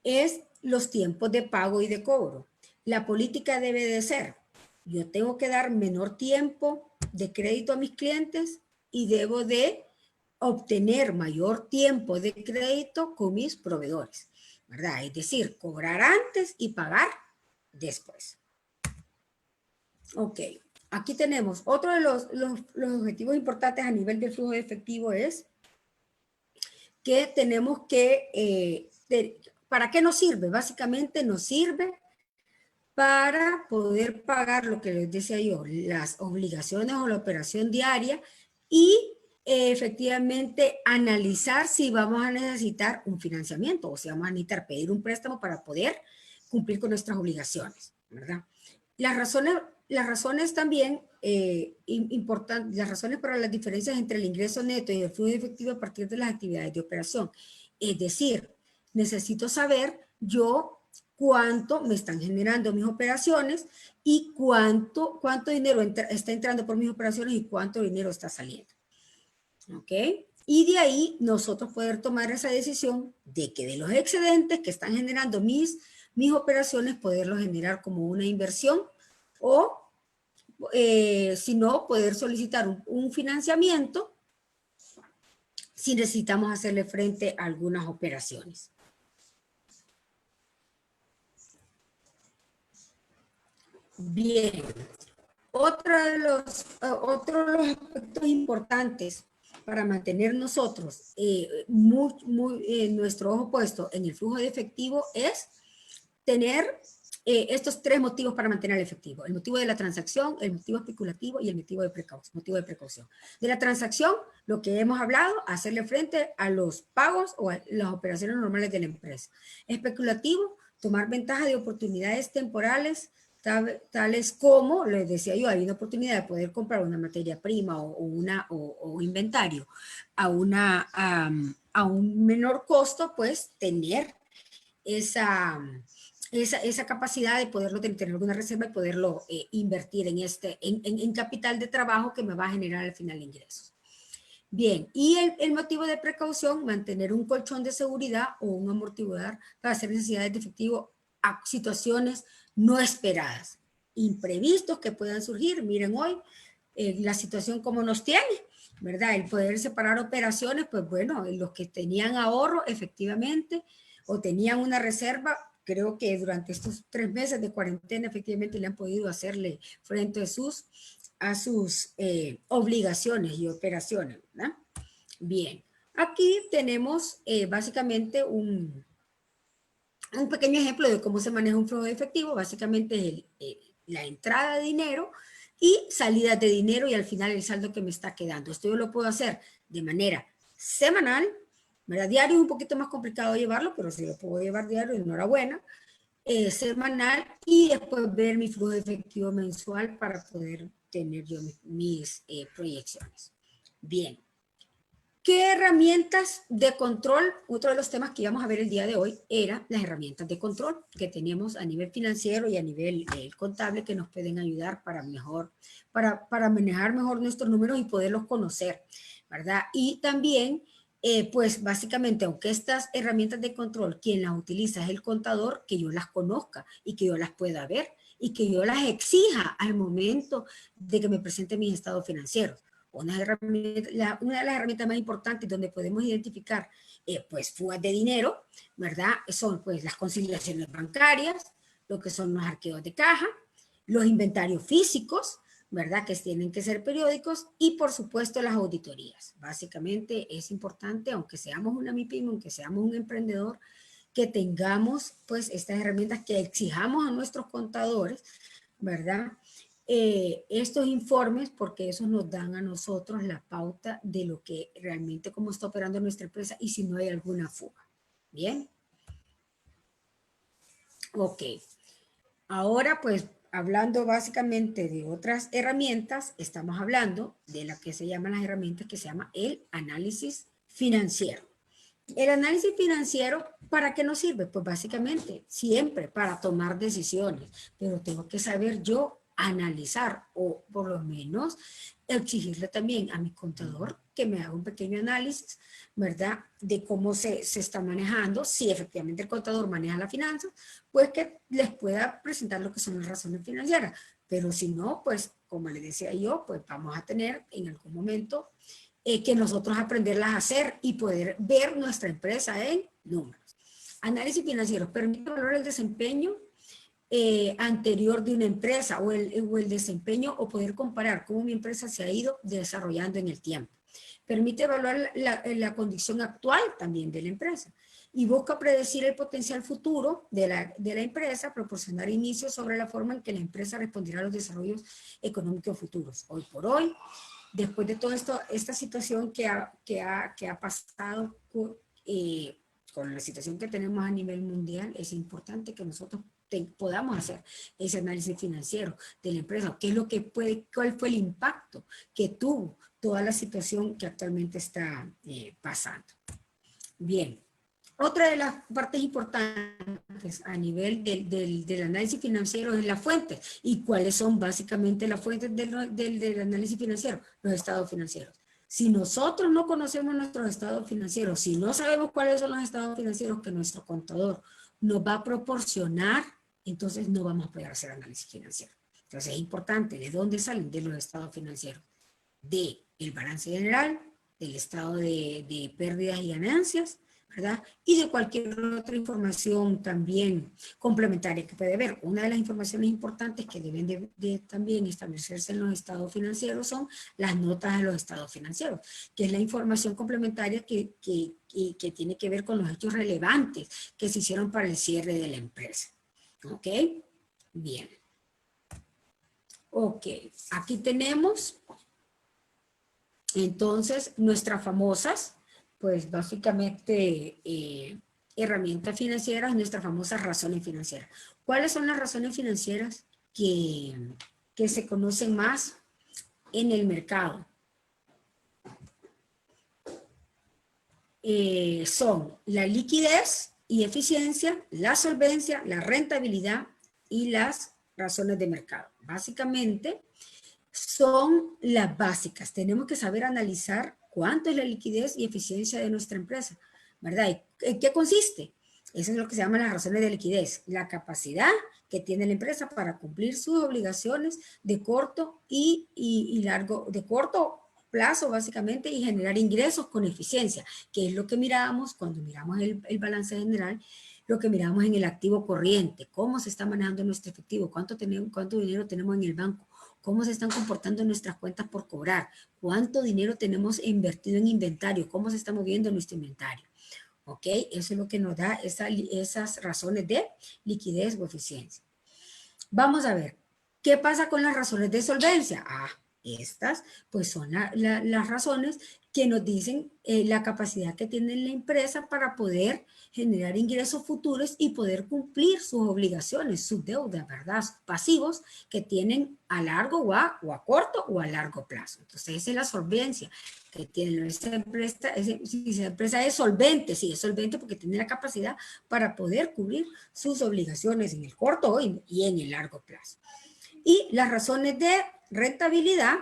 es los tiempos de pago y de cobro. La política debe de ser: yo tengo que dar menor tiempo de crédito a mis clientes y debo de obtener mayor tiempo de crédito con mis proveedores, ¿verdad? Es decir, cobrar antes y pagar después. Ok, aquí tenemos otro de los objetivos importantes a nivel del flujo de efectivo es que tenemos que, ¿para qué nos sirve? Básicamente nos sirve para poder pagar lo que les decía yo, las obligaciones o la operación diaria y efectivamente analizar si vamos a necesitar un financiamiento o si vamos a necesitar pedir un préstamo para poder cumplir con nuestras obligaciones, ¿verdad? Las razones también importantes, las razones para las diferencias entre el ingreso neto y el flujo de efectivo a partir de las actividades de operación. Es decir, necesito saber yo cuánto me están generando mis operaciones y cuánto dinero está entrando por mis operaciones y cuánto dinero está saliendo. ¿Ok? Y de ahí nosotros poder tomar esa decisión de que de los excedentes que están generando mis operaciones, poderlos generar como una inversión o, si no, poder solicitar un financiamiento si necesitamos hacerle frente a algunas operaciones. Bien, otro de los aspectos importantes para mantener nosotros nuestro ojo puesto en el flujo de efectivo es tener estos 3 motivos para mantener el efectivo: el motivo de la transacción, el motivo especulativo y el motivo de precaución. De la transacción, lo que hemos hablado, hacerle frente a los pagos o a las operaciones normales de la empresa. Especulativo, tomar ventaja de oportunidades temporales, tales como, les decía yo, hay una oportunidad de poder comprar una materia prima o inventario a un menor costo, pues tener esa capacidad de poderlo tener alguna reserva y poderlo invertir en capital de trabajo que me va a generar al final ingresos. Bien, y el motivo de precaución, mantener un colchón de seguridad o un amortiguador para hacer necesidades de efectivo a situaciones no esperadas, imprevistos que puedan surgir. Miren hoy la situación como nos tiene, ¿verdad? El poder separar operaciones, pues bueno, los que tenían ahorro efectivamente o tenían una reserva, creo que durante estos 3 meses de cuarentena efectivamente le han podido hacerle frente a sus obligaciones y operaciones, ¿verdad? Bien, aquí tenemos básicamente un pequeño ejemplo de cómo se maneja un flujo de efectivo. Básicamente es la entrada de dinero y salida de dinero y al final el saldo que me está quedando. Esto yo lo puedo hacer de manera semanal, ¿verdad? Diario es un poquito más complicado llevarlo, pero si lo puedo llevar diario, enhorabuena. Semanal y después ver mi flujo de efectivo mensual para poder tener yo mis proyecciones. Bien. ¿Qué herramientas de control? Otro de los temas que íbamos a ver el día de hoy era las herramientas de control que tenemos a nivel financiero y a nivel contable que nos pueden ayudar para manejar mejor nuestros números y poderlos conocer, ¿verdad? Y también, pues básicamente, aunque estas herramientas de control, quien las utiliza es el contador, que yo las conozca y que yo las pueda ver y que yo las exija al momento de que me presente mis estados financieros. Una de las herramientas más importantes donde podemos identificar pues fugas de dinero, ¿verdad? Son pues las conciliaciones bancarias, lo que son los arqueos de caja, los inventarios físicos, ¿verdad? Que tienen que ser periódicos y por supuesto las auditorías. Básicamente es importante, aunque seamos una MIPYME, aunque seamos un emprendedor, que tengamos pues estas herramientas que exijamos a nuestros contadores, ¿verdad? Estos informes, porque esos nos dan a nosotros la pauta de lo que realmente cómo está operando nuestra empresa y si no hay alguna fuga. Bien. Ok. Ahora pues hablando básicamente de otras herramientas, estamos hablando de la que se llaman las herramientas que se llama el análisis financiero. El análisis financiero, ¿para qué nos sirve? Pues básicamente siempre para tomar decisiones, pero tengo que saber yo analizar o por lo menos exigirle también a mi contador que me haga un pequeño análisis, ¿verdad? De cómo se está manejando, si efectivamente el contador maneja la finanza, pues que les pueda presentar lo que son las razones financieras, pero si no, pues como les decía yo, pues vamos a tener en algún momento que nosotros aprenderlas a hacer y poder ver nuestra empresa en números. Análisis financiero permite valorar el desempeño anterior de una empresa o el desempeño o poder comparar cómo mi empresa se ha ido desarrollando en el tiempo. Permite evaluar la condición actual también de la empresa y busca predecir el potencial futuro de la empresa, proporcionar inicios sobre la forma en que la empresa responderá a los desarrollos económicos futuros. Hoy por hoy, después de toda esta situación que ha pasado con la situación que tenemos a nivel mundial, es importante que nosotros podamos hacer ese análisis financiero de la empresa, qué es lo que cuál fue el impacto que tuvo toda la situación que actualmente está pasando. Bien. Otra de las partes importantes a nivel del análisis financiero es la fuente. ¿Y cuáles son básicamente las fuentes del análisis financiero? Los estados financieros. Si nosotros no conocemos nuestros estados financieros, si no sabemos cuáles son los estados financieros que nuestro contador nos va a proporcionar, entonces no vamos a poder hacer análisis financiero. Entonces es importante, ¿de dónde salen? De los estados financieros. Del balance general, del estado de pérdidas y ganancias, ¿verdad? Y de cualquier otra información también complementaria que puede haber. Una de las informaciones importantes que deben de también establecerse en los estados financieros son las notas de los estados financieros, que es la información complementaria que tiene que ver con los hechos relevantes que se hicieron para el cierre de la empresa. ¿Ok? Bien. Ok, aquí tenemos entonces nuestras famosas, pues básicamente herramientas financieras, nuestras famosas razones financieras. ¿Cuáles son las razones financieras que se conocen más en el mercado? Son la liquidez y eficiencia, la solvencia, la rentabilidad y las razones de mercado. Básicamente son las básicas. Tenemos que saber analizar cuánto es la liquidez y eficiencia de nuestra empresa, ¿verdad? ¿En qué consiste? Eso es lo que se llama las razones de liquidez, la capacidad que tiene la empresa para cumplir sus obligaciones de corto y largo, de corto plazo básicamente y generar ingresos con eficiencia, que es lo que miramos cuando miramos el balance general, lo que miramos en el activo corriente, cómo se está manejando nuestro efectivo, cuánto dinero tenemos en el banco, cómo se están comportando nuestras cuentas por cobrar, cuánto dinero tenemos invertido en inventario, cómo se está moviendo nuestro inventario. ¿Ok? Eso es lo que nos da esas razones de liquidez o eficiencia. Vamos a ver, ¿qué pasa con las razones de solvencia? Estas pues son las razones que nos dicen la capacidad que tiene la empresa para poder generar ingresos futuros y poder cumplir sus obligaciones, sus deudas, ¿verdad? Pasivos que tienen a largo o a corto o a largo plazo. Entonces, esa es la solvencia que tiene nuestra empresa. Si la empresa es solvente, sí, es solvente porque tiene la capacidad para poder cubrir sus obligaciones en el corto y en el largo plazo. Y las razones de rentabilidad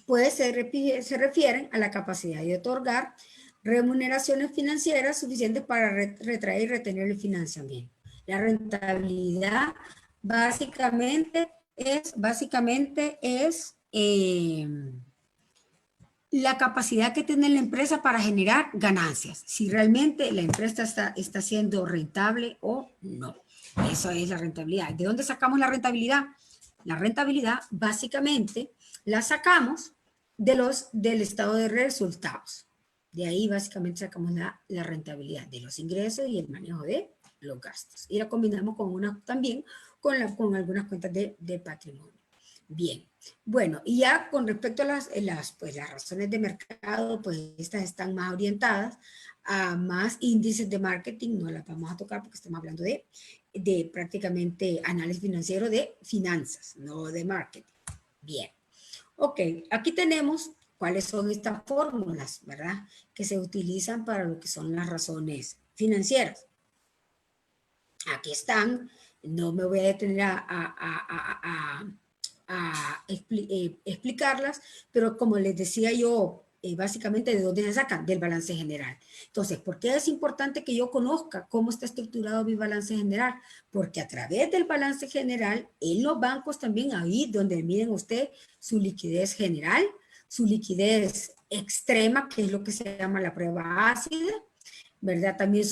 pues se refieren a la capacidad de otorgar remuneraciones financieras suficientes para retraer y retener el financiamiento. La rentabilidad básicamente es la capacidad que tiene la empresa para generar ganancias, si realmente la empresa está siendo rentable o no. Eso es la rentabilidad. ¿De dónde sacamos la rentabilidad? La rentabilidad básicamente la sacamos del estado de resultados. De ahí básicamente sacamos la rentabilidad de los ingresos y el manejo de los gastos. Y la combinamos también con algunas cuentas de patrimonio. Bien, bueno, y ya con respecto a las razones de mercado, pues estas están más orientadas a más índices de marketing, no las vamos a tocar porque estamos hablando de prácticamente análisis financiero de finanzas, no de marketing. Bien, ok, aquí tenemos cuáles son estas fórmulas, ¿verdad? Que se utilizan para lo que son las razones financieras. Aquí están, no me voy a detener a explicarlas, pero como les decía yo, básicamente de dónde se sacan, del balance general. Entonces, ¿por qué es importante que yo conozca cómo está estructurado mi balance general? Porque a través del balance general, en los bancos también, ahí donde miren usted su liquidez general, su liquidez extrema, que es lo que se llama la prueba ácida, ¿verdad? También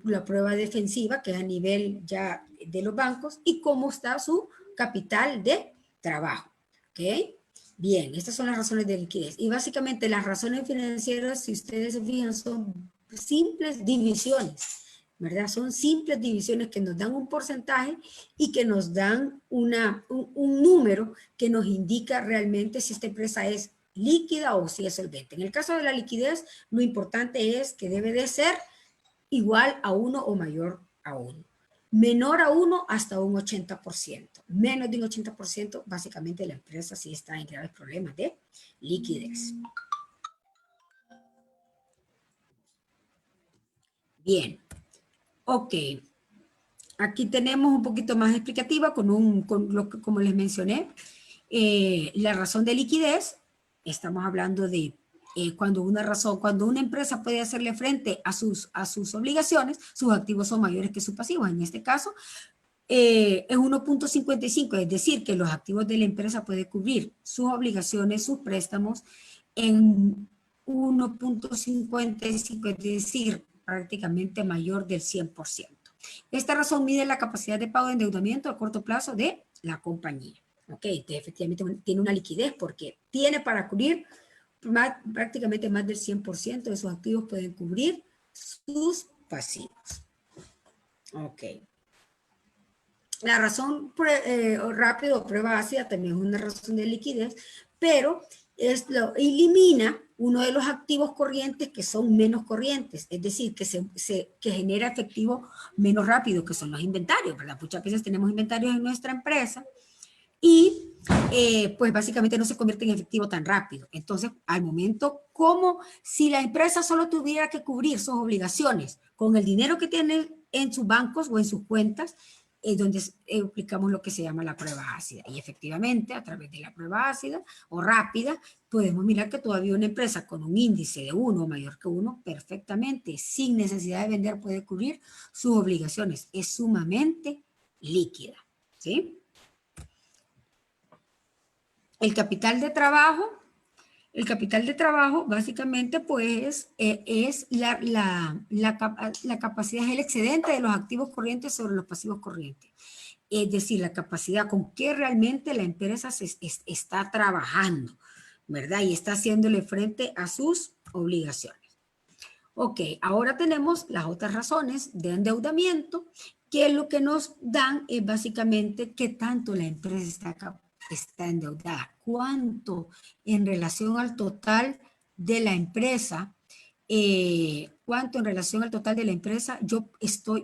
la prueba defensiva, que es a nivel ya de los bancos, y cómo está su capital de trabajo. ¿Ok? Bien, estas son las razones de liquidez. Y básicamente las razones financieras, si ustedes se fijan, son simples divisiones, ¿verdad? Son simples divisiones que nos dan un porcentaje y que nos dan un número que nos indica realmente si esta empresa es líquida o si es solvente. En el caso de la liquidez, lo importante es que debe de ser igual a 1 o mayor a 1. Menor a 1 hasta un 80%. Menos de un 80%, básicamente la empresa sí está en graves problemas de liquidez. Bien, ok. Aquí tenemos un poquito más explicativa como les mencioné, la razón de liquidez. Estamos hablando de cuando una empresa puede hacerle frente a sus obligaciones, sus activos son mayores que sus pasivos. En este caso, es 1.55, es decir, que los activos de la empresa pueden cubrir sus obligaciones, sus préstamos en 1.55, es decir, prácticamente mayor del 100%. Esta razón mide la capacidad de pago de endeudamiento a corto plazo de la compañía. Ok, efectivamente tiene una liquidez porque tiene para cubrir prácticamente más del 100% de sus activos pueden cubrir sus pasivos. Ok. La razón rápido o prueba ácida también es una razón de liquidez, pero elimina uno de los activos corrientes que son menos corrientes, es decir, que genera efectivo menos rápido, que son los inventarios, ¿verdad? Muchas veces tenemos inventarios en nuestra empresa y pues básicamente no se convierte en efectivo tan rápido. Entonces, al momento, como si la empresa solo tuviera que cubrir sus obligaciones con el dinero que tiene en sus bancos o en sus cuentas, es donde aplicamos lo que se llama la prueba ácida. Y efectivamente, a través de la prueba ácida o rápida, podemos mirar que todavía una empresa con un índice de 1 o mayor que 1, perfectamente, sin necesidad de vender, puede cubrir sus obligaciones. Es sumamente líquida, ¿sí? El capital de trabajo El capital de trabajo, básicamente, pues, es la capacidad, es el excedente de los activos corrientes sobre los pasivos corrientes. Es decir, la capacidad con que realmente la empresa está trabajando, ¿verdad? Y está haciéndole frente a sus obligaciones. Ok, ahora tenemos las otras razones de endeudamiento, que lo que nos dan es básicamente qué tanto la empresa está endeudada, cuánto en relación al total de la empresa, cuánto en relación al total de la empresa yo estoy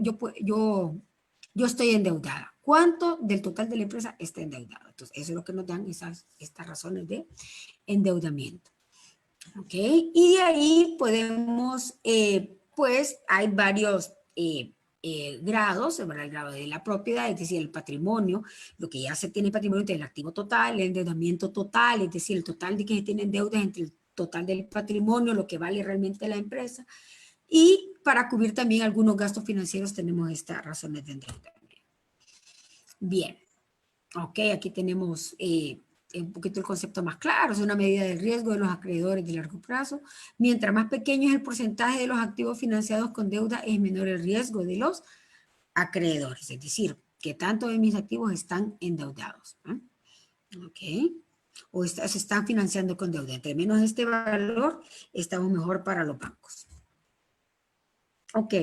endeudada, cuánto del total de la empresa está endeudado. Entonces, eso es lo que nos dan estas razones de endeudamiento. ¿Ok? Y de ahí podemos, pues hay varios grados, el grado de la propiedad, es decir, el patrimonio, lo que ya se tiene patrimonio entre el activo total, el endeudamiento total, es decir, el total de que se tienen deudas entre el total del patrimonio, lo que vale realmente la empresa. Y para cubrir también algunos gastos financieros tenemos estas razones de endeudamiento. Bien, ok, aquí tenemos un poquito el concepto más claro, es una medida del riesgo de los acreedores de largo plazo. Mientras más pequeño es el porcentaje de los activos financiados con deuda, es menor el riesgo de los acreedores, es decir, que tanto de mis activos están endeudados. Ok, o se están financiando con deuda. Entre menos este valor, estamos mejor para los bancos. Ok,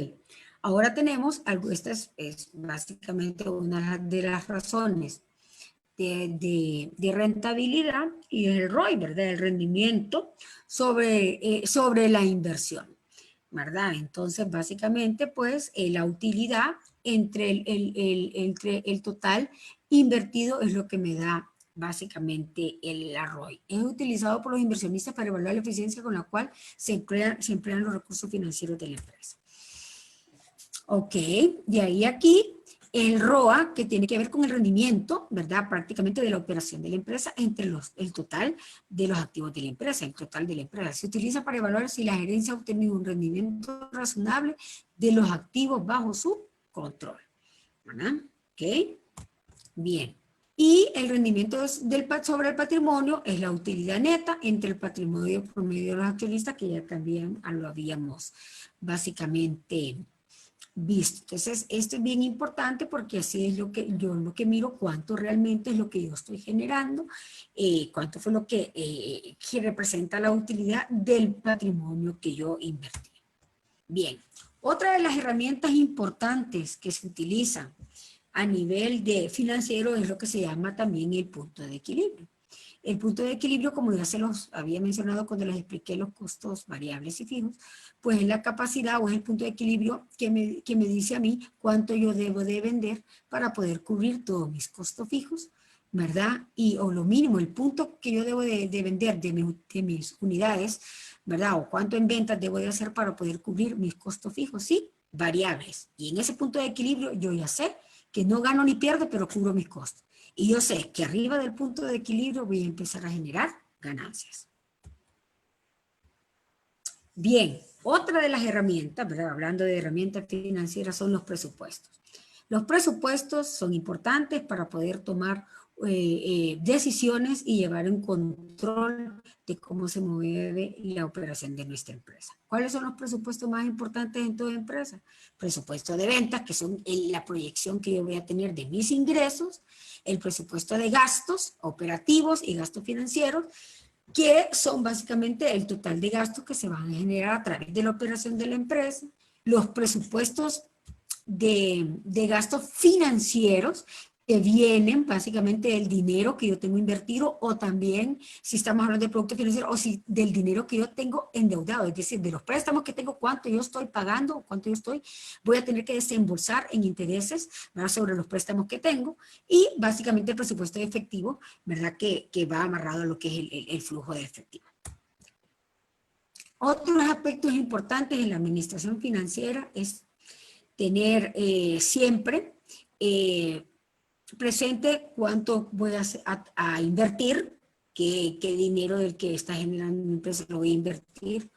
ahora tenemos algo, esta es básicamente una de las razones de rentabilidad y el ROI, ¿verdad? El rendimiento sobre la inversión, ¿verdad? Entonces, básicamente, pues, la utilidad entre el total invertido es lo que me da básicamente el ROI. Es utilizado por los inversionistas para evaluar la eficiencia con la cual se emplean los recursos financieros de la empresa. Ok, de ahí aquí el ROA, que tiene que ver con el rendimiento, ¿verdad? Prácticamente de la operación de la empresa entre el total de los activos de la empresa, el total de la empresa. Se utiliza para evaluar si la gerencia ha obtenido un rendimiento razonable de los activos bajo su control, ¿verdad? Ok, bien. Y el rendimiento sobre el patrimonio es la utilidad neta entre el patrimonio promedio de los accionistas, que ya también lo habíamos básicamente visto. Entonces, esto es bien importante porque así es lo que miro, cuánto realmente es lo que yo estoy generando, cuánto fue lo que representa la utilidad del patrimonio que yo invertí. Bien, otra de las herramientas importantes que se utilizan a nivel de financiero es lo que se llama también el punto de equilibrio. El punto de equilibrio, como ya se los había mencionado cuando les expliqué los costos variables y fijos, pues es la capacidad o es el punto de equilibrio que me dice a mí cuánto yo debo de vender para poder cubrir todos mis costos fijos, ¿verdad? O lo mínimo, el punto que yo debo de vender de mis unidades, ¿verdad? O cuánto en ventas debo de hacer para poder cubrir mis costos fijos, sí, variables. Y en ese punto de equilibrio yo ya sé que no gano ni pierdo, pero cubro mis costos. Y yo sé que arriba del punto de equilibrio voy a empezar a generar ganancias. Bien, otra de las herramientas, ¿verdad? Hablando de herramientas financieras, son los presupuestos. Los presupuestos son importantes para poder tomar decisiones y llevar un control de cómo se mueve la operación de nuestra empresa. ¿Cuáles son los presupuestos más importantes en toda empresa? Presupuesto de ventas, que son la proyección que yo voy a tener de mis ingresos, el presupuesto de gastos operativos y gastos financieros, que son básicamente el total de gastos que se van a generar a través de la operación de la empresa, los presupuestos de gastos financieros que vienen básicamente del dinero que yo tengo invertido, o también si estamos hablando de productos financieros, o si del dinero que yo tengo endeudado, es decir, de los préstamos que tengo, cuánto yo estoy pagando, voy a tener que desembolsar en intereses, ¿verdad? Sobre los préstamos que tengo, y básicamente el presupuesto de efectivo, ¿verdad? Que va amarrado a lo que es el flujo de efectivo. Otros aspectos importantes en la administración financiera es tener siempre presente cuánto voy a invertir, qué dinero del que está generando mi empresa lo voy a invertir,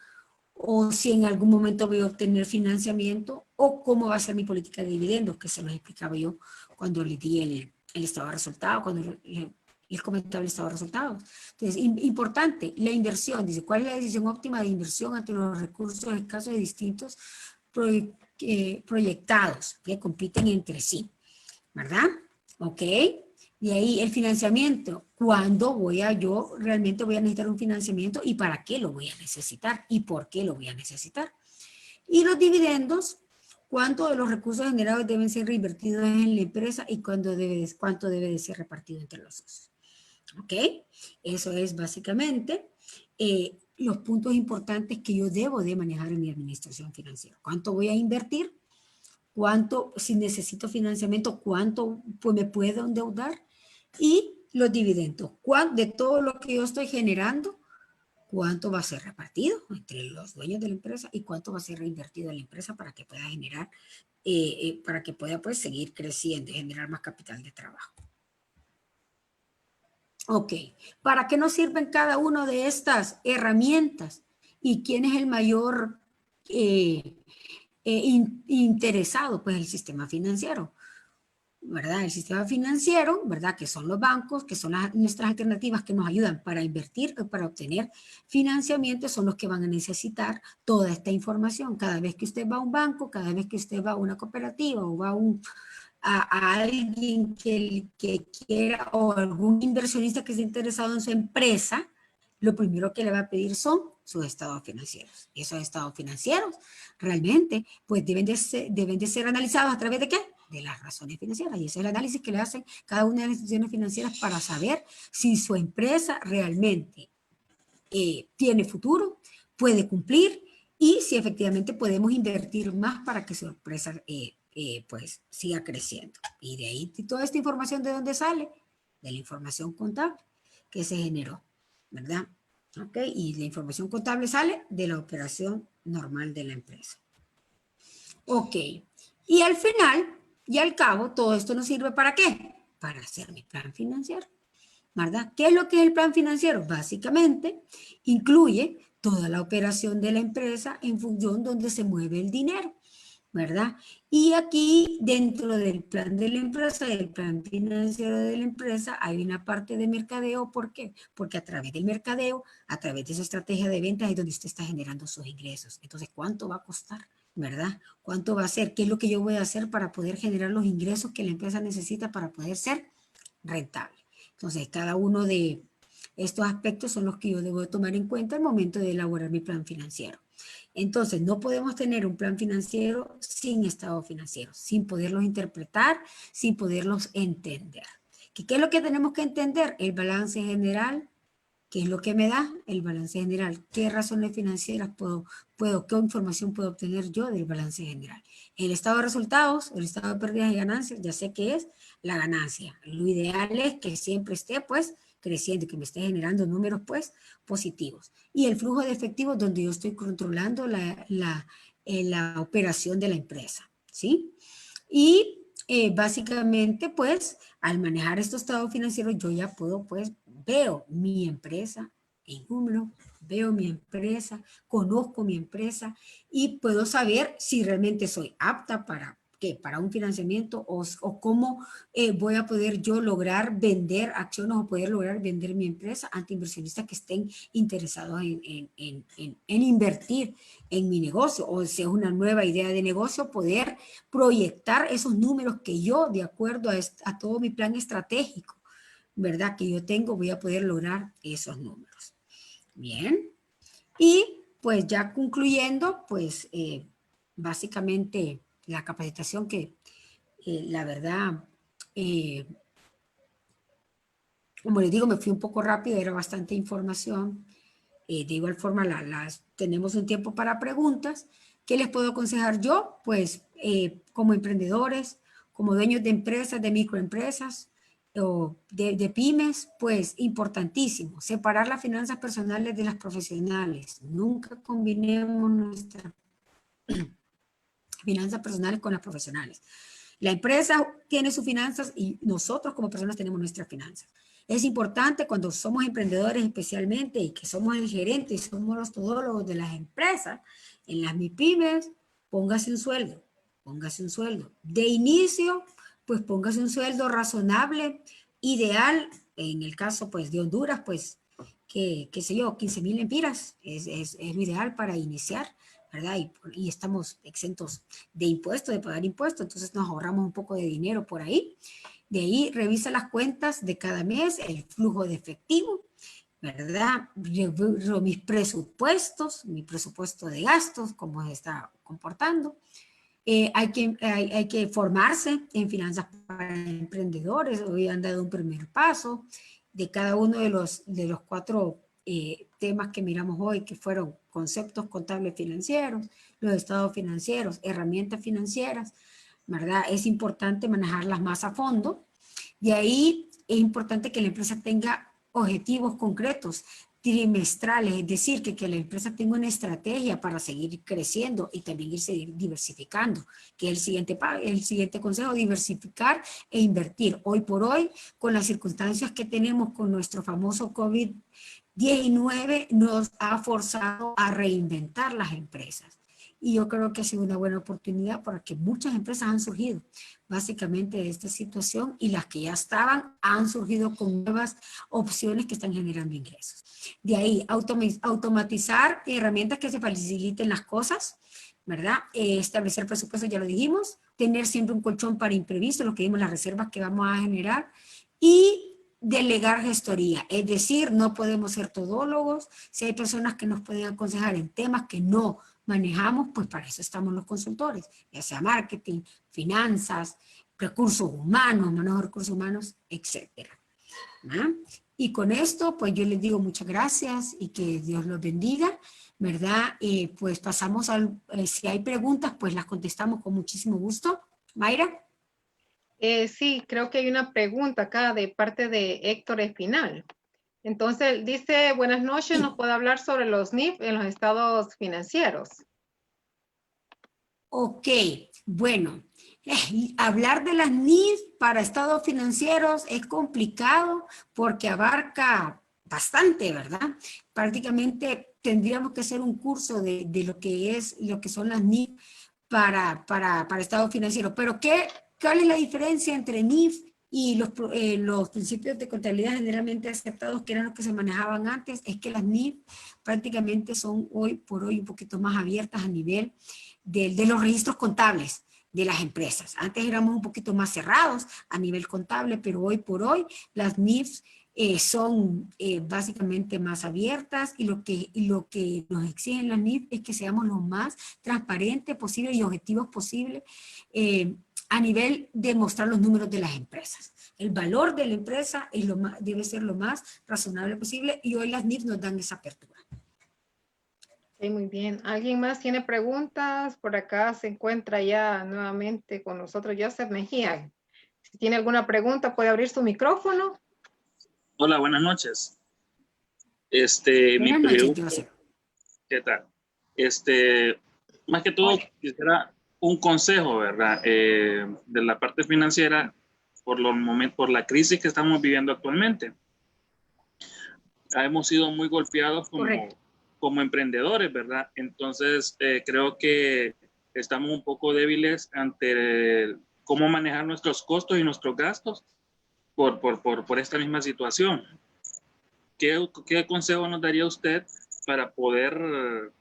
o si en algún momento voy a obtener financiamiento, o cómo va a ser mi política de dividendos, que se los explicaba yo cuando les di el estado de resultados, cuando el comentable estado de resultados. Entonces, importante, la inversión, dice, ¿cuál es la decisión óptima de inversión ante los recursos escasos de distintos proyectados que compiten entre sí? ¿Verdad? ¿Ok? Y ahí el financiamiento, ¿cuándo yo realmente voy a necesitar un financiamiento y para qué lo voy a necesitar y por qué lo voy a necesitar? Y los dividendos, ¿cuánto de los recursos generados deben ser reinvertidos en la empresa y cuánto debe de ser repartido entre los socios? ¿Ok? Eso es básicamente los puntos importantes que yo debo de manejar en mi administración financiera. ¿Cuánto voy a invertir? ¿Cuánto, si necesito financiamiento, cuánto pues, me puedo endeudar? Y los dividendos. De todo lo que yo estoy generando, ¿cuánto va a ser repartido entre los dueños de la empresa y cuánto va a ser reinvertido en la empresa para que pueda generar, para que pueda pues seguir creciendo y generar más capital de trabajo? Ok, ¿para qué nos sirven cada una de estas herramientas? ¿Y quién es el mayor interesado? Pues el sistema financiero, ¿verdad? El sistema financiero, ¿verdad? Que son los bancos, que son nuestras alternativas que nos ayudan para invertir, para obtener financiamiento, son los que van a necesitar toda esta información. Cada vez que usted va a un banco, cada vez que usted va a una cooperativa o va a alguien que quiera o algún inversionista que esté interesado en su empresa, lo primero que le va a pedir son sus estados financieros. Y esos estados financieros realmente pues deben de ser analizados a través de ¿qué? De las razones financieras. Y ese es el análisis que le hacen cada una de las instituciones financieras para saber si su empresa realmente tiene futuro, puede cumplir y si efectivamente podemos invertir más para que su empresa pues siga creciendo. Y de ahí toda esta información, ¿de dónde sale? De la información contable que se generó, ¿verdad? ¿Ok? Y la información contable sale de la operación normal de la empresa. Ok. Y al final y al cabo, todo esto nos sirve ¿para qué? Para hacer mi plan financiero, ¿verdad? ¿Qué es lo que es el plan financiero? Básicamente, incluye toda la operación de la empresa en función donde se mueve el dinero, ¿verdad? Y aquí, dentro del plan de la empresa, el plan financiero de la empresa, hay una parte de mercadeo. ¿Por qué? Porque a través del mercadeo, a través de esa estrategia de ventas, es donde usted está generando sus ingresos. Entonces, ¿cuánto va a costar? ¿Verdad? ¿Cuánto va a ser? ¿Qué es lo que yo voy a hacer para poder generar los ingresos que la empresa necesita para poder ser rentable? Entonces, cada uno de estos aspectos son los que yo debo tomar en cuenta al momento de elaborar mi plan financiero. Entonces, no podemos tener un plan financiero sin estados financieros, sin poderlos interpretar, sin poderlos entender. ¿Qué es lo que tenemos que entender? El balance general. ¿Qué es lo que me da el balance general? ¿Qué razones financieras qué información puedo obtener yo del balance general? El estado de resultados, el estado de pérdidas y ganancias, ya sé qué es la ganancia. Lo ideal es que siempre esté, pues, creciendo, que me esté generando números, pues, positivos. Y el flujo de efectivo donde yo estoy controlando la operación de la empresa, ¿sí? Y básicamente, pues, al manejar estos estados financieros, yo ya puedo, pues, veo mi empresa en número, veo mi empresa, conozco mi empresa y puedo saber si realmente soy apta para un financiamiento o cómo voy a poder yo lograr vender acciones o poder lograr vender mi empresa ante inversionistas que estén interesados en invertir en mi negocio, o si es una nueva idea de negocio, poder proyectar esos números que yo, de acuerdo a todo mi plan estratégico, ¿verdad? Que yo tengo, voy a poder lograr esos números. Bien. Y pues ya concluyendo, pues básicamente la capacitación que la verdad, como les digo, me fui un poco rápido, era bastante información. De igual forma, tenemos un tiempo para preguntas. ¿Qué les puedo aconsejar yo? Pues como emprendedores, como dueños de empresas, de microempresas o de pymes, pues importantísimo, separar las finanzas personales de las profesionales. Nunca combinemos nuestras finanzas personales con las profesionales. La empresa tiene sus finanzas y nosotros como personas tenemos nuestras finanzas. Es importante cuando somos emprendedores especialmente y que somos el gerente y somos los todólogos de las empresas, en las MIPYMES, póngase un sueldo, póngase un sueldo. De inicio, pues póngase un sueldo razonable, ideal, en el caso pues de Honduras, pues, qué sé yo, 15,000 lempiras es lo ideal para iniciar, ¿verdad? Y estamos exentos de impuestos, de pagar impuestos, entonces nos ahorramos un poco de dinero por ahí. De ahí revisa las cuentas de cada mes, el flujo de efectivo, ¿verdad? Mis presupuestos, mi presupuesto de gastos, cómo se está comportando. Hay que formarse en finanzas para emprendedores. Hoy han dado un primer paso de cada uno de los 4 temas que miramos hoy, que fueron conceptos contables financieros, los estados financieros, herramientas financieras, ¿verdad? Es importante manejarlas más a fondo. De ahí es importante que la empresa tenga objetivos concretos, trimestrales, es decir, que la empresa tenga una estrategia para seguir creciendo y también irse diversificando, que es el siguiente consejo, diversificar e invertir. Hoy por hoy, con las circunstancias que tenemos con nuestro famoso COVID-19, nos ha forzado a reinventar las empresas. Y yo creo que ha sido una buena oportunidad porque muchas empresas han surgido básicamente de esta situación y las que ya estaban han surgido con nuevas opciones que están generando ingresos. De ahí, automatizar herramientas que se faciliten las cosas, ¿verdad? Establecer presupuestos, ya lo dijimos, tener siempre un colchón para imprevistos, lo que vimos, las reservas que vamos a generar, y delegar gestoría, es decir, no podemos ser todólogos. Si hay personas que nos pueden aconsejar en temas que no manejamos, pues para eso estamos los consultores, ya sea marketing, finanzas, recursos humanos, manejo de recursos humanos, etcétera. ¿Ah? Y con esto, pues yo les digo muchas gracias y que Dios los bendiga, ¿verdad? Pues pasamos al, si hay preguntas, pues las contestamos con muchísimo gusto. Mayra. Sí, creo que hay una pregunta acá de parte de Héctor Espinal. Entonces, dice, buenas noches, ¿nos puede hablar sobre los NIF en los estados financieros? Ok, bueno, hablar de las NIF para estados financieros es complicado porque abarca bastante, ¿verdad? Prácticamente tendríamos que hacer un curso de lo que son las NIF para estado financiero. Pero ¿cuál es la diferencia entre NIF y los principios de contabilidad generalmente aceptados, que eran los que se manejaban antes? Es que las NIF prácticamente son hoy por hoy un poquito más abiertas a nivel de los registros contables de las empresas. Antes éramos un poquito más cerrados a nivel contable, pero hoy por hoy las NIFs son básicamente más abiertas, y lo que nos exigen las NIF es que seamos lo más transparentes posible y objetivos posible a nivel de mostrar los números de las empresas. El valor de la empresa debe ser lo más razonable posible, y hoy las NIF nos dan esa apertura. Sí, muy bien. ¿Alguien más tiene preguntas? Por acá se encuentra ya nuevamente con nosotros Joseph Mejía. Si tiene alguna pregunta, puede abrir su micrófono. Hola, buenas noches. Buenas noches, Joseph. ¿Qué tal? Más que todo, quisiera un consejo, ¿verdad? De la parte financiera por la crisis que estamos viviendo actualmente. Hemos sido muy golpeados como emprendedores, ¿verdad? Entonces, creo que estamos un poco débiles ante cómo manejar nuestros costos y nuestros gastos por esta misma situación. ¿Qué consejo nos daría usted para poder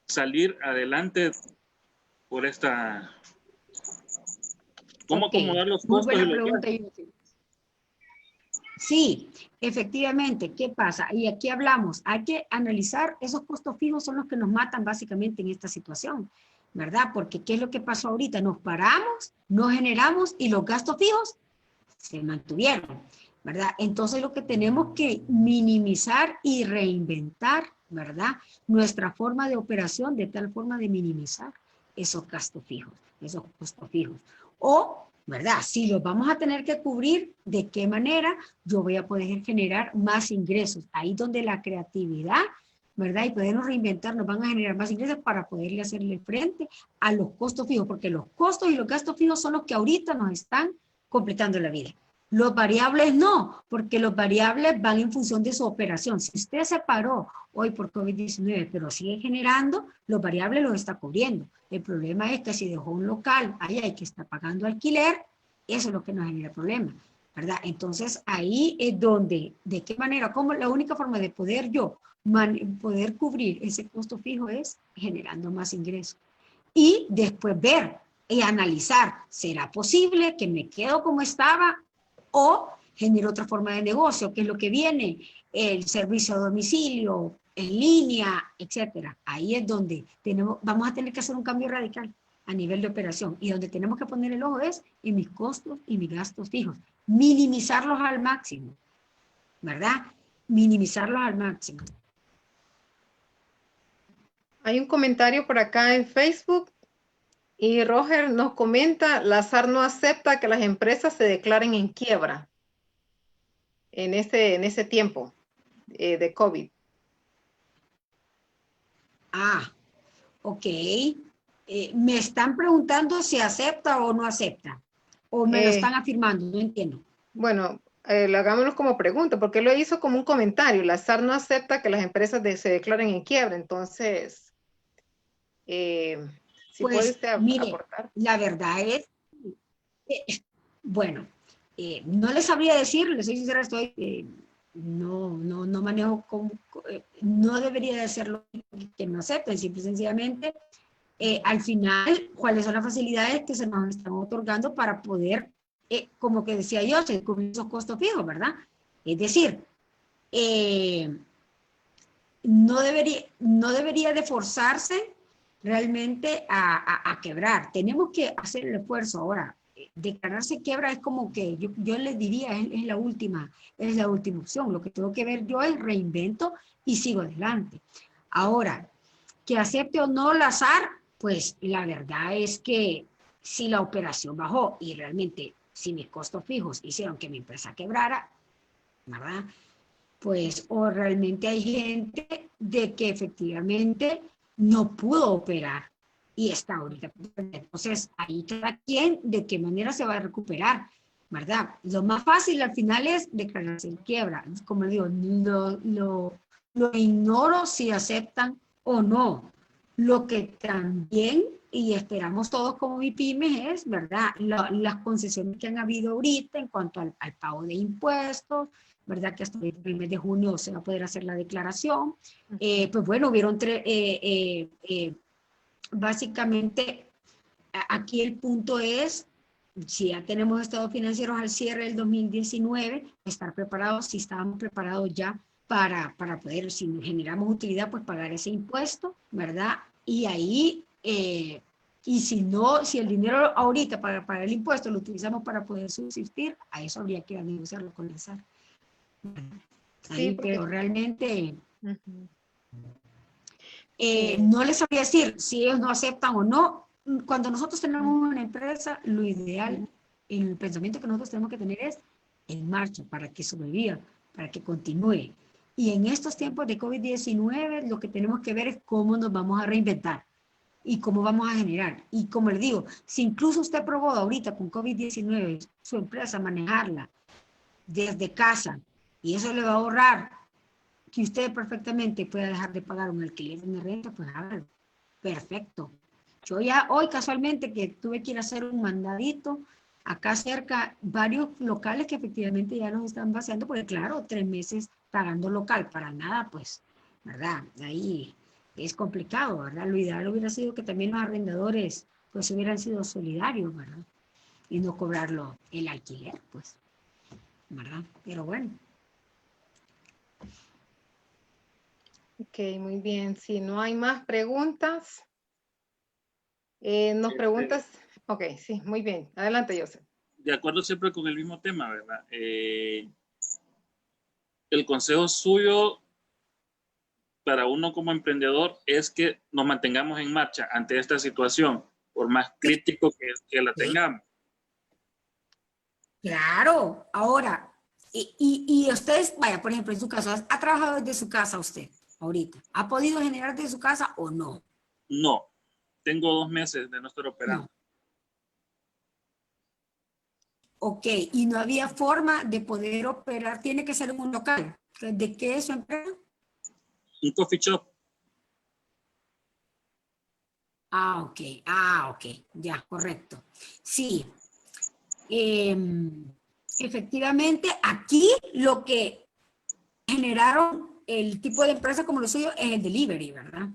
salir adelante por esta... ¿Cómo acomodar los costos? Muy buena pregunta. Sí, efectivamente, ¿qué pasa? Y aquí hablamos, hay que analizar, esos costos fijos son los que nos matan básicamente en esta situación, ¿verdad? Porque ¿qué es lo que pasó ahorita? Nos paramos, no generamos y los gastos fijos se mantuvieron, ¿verdad? Entonces lo que tenemos que minimizar y reinventar, ¿verdad? Nuestra forma de operación de tal forma de minimizar esos gastos fijos, esos costos fijos. O, ¿verdad? Si los vamos a tener que cubrir, ¿de qué manera yo voy a poder generar más ingresos? Ahí donde la creatividad, ¿verdad? Y podernos reinventar nos van a generar más ingresos para poderle hacerle frente a los costos fijos, porque los costos y los gastos fijos son los que ahorita nos están completando la vida. Los variables no, porque los variables van en función de su operación. Si usted se paró hoy por COVID-19, pero sigue generando, los variables los está cubriendo. El problema es que si dejó un local allá y que está pagando alquiler, eso es lo que nos genera problema. ¿verdad? Entonces ahí es donde, ¿de qué manera? ¿Cómo? La única forma de poder yo poder cubrir ese costo fijo es generando más ingresos. Y después ver y analizar, ¿será posible que me quedo como estaba o genero otra forma de negocio? ¿Qué es lo que viene? El servicio a domicilio, en línea, etcétera. Ahí es donde vamos a tener que hacer un cambio radical a nivel de operación. Y donde tenemos que poner el ojo es en mis costos y mis gastos fijos. Minimizarlos al máximo, ¿verdad? Minimizarlos al máximo. Hay un comentario por acá en Facebook y Roger nos comenta, la SAR no acepta que las empresas se declaren en quiebra en ese tiempo de COVID. Ah, ok. Me están preguntando si acepta o no acepta. O me lo están afirmando, no entiendo. Bueno, hagámoslo como pregunta, porque lo hizo como un comentario. La SAR no acepta que las empresas se declaren en quiebra. Entonces, si puede Pues usted mire, aportar. la verdad es, bueno, no les sabría decir, les soy sincera, no manejo no debería de ser lo que no acepten, simple y sencillamente, al final, cuáles son las facilidades que se nos están otorgando para poder, como que decía yo, se cubrir esos costos fijos, ¿verdad? Es decir, no debería de forzarse realmente a quebrar. Tenemos que hacer el esfuerzo ahora. Declararse quiebra es como que yo les diría, es la última opción. Lo que tengo que ver yo es reinvento y sigo adelante. Ahora, que acepte o no la SAR, pues la verdad es que si la operación bajó y realmente si mis costos fijos hicieron que mi empresa quebrara, ¿verdad? Pues o realmente hay gente de que efectivamente no pudo operar y está ahorita. Entonces, ahí cada quien de qué manera se va a recuperar, ¿verdad? Lo más fácil al final es declararse en quiebra. Como digo, lo ignoro si aceptan o no. Lo que también, y esperamos todos como MIPYMES, es, ¿verdad? Las concesiones que han habido ahorita en cuanto al pago de impuestos, ¿verdad? Que hasta el mes de junio se va a poder hacer la declaración. Pues bueno, hubieron básicamente, aquí el punto es, si ya tenemos estados financieros al cierre del 2019, estar preparados, si estábamos preparados ya para poder, si generamos utilidad, pues pagar ese impuesto, ¿verdad? Y ahí, y si no, si el dinero ahorita para pagar el impuesto lo utilizamos para poder subsistir, a eso habría que negociarlo con el SAR. Ahí, Sí, porque, pero realmente sí. no les sabría decir si ellos no aceptan o no. Cuando nosotros tenemos una empresa, lo ideal, el pensamiento que nosotros tenemos que tener es en marcha para que sobreviva, para que continúe. Y en estos tiempos de COVID-19, lo que tenemos que ver es cómo nos vamos a reinventar y cómo vamos a generar. Y como les digo, si incluso usted probó ahorita con COVID-19 su empresa manejarla desde casa y eso le va a ahorrar que usted perfectamente pueda dejar de pagar un alquiler de una renta, pues hágalo. Perfecto. Yo ya hoy casualmente que tuve que ir a hacer un mandadito, acá cerca, varios locales que efectivamente ya nos están vaciando, porque claro, 3 meses pagando local para nada, pues, ¿verdad? Ahí es complicado, ¿verdad? Lo ideal hubiera sido que también los arrendadores pues hubieran sido solidarios, ¿verdad? Y no cobrarlo el alquiler, pues, ¿verdad? Pero bueno. Ok, muy bien. Si no hay más preguntas, nos preguntas. Ok, sí, muy bien. Adelante, Joseph. De acuerdo siempre con el mismo tema, ¿verdad? El consejo suyo para uno como emprendedor es que nos mantengamos en marcha ante esta situación, por más crítico que la tengamos. Claro, ahora, y ustedes, vaya, por ejemplo, en su caso, ¿ha trabajado desde su casa usted ahorita? ¿Ha podido generar desde su casa o no? No, tengo 2 meses de no estar operando. No. Ok, y no había forma de poder operar, tiene que ser en un local. ¿De qué es su empresa? Un coffee shop. Ok, ya, correcto. Sí. Efectivamente, aquí lo que generaron el tipo de empresa como lo suyo es el delivery, ¿verdad?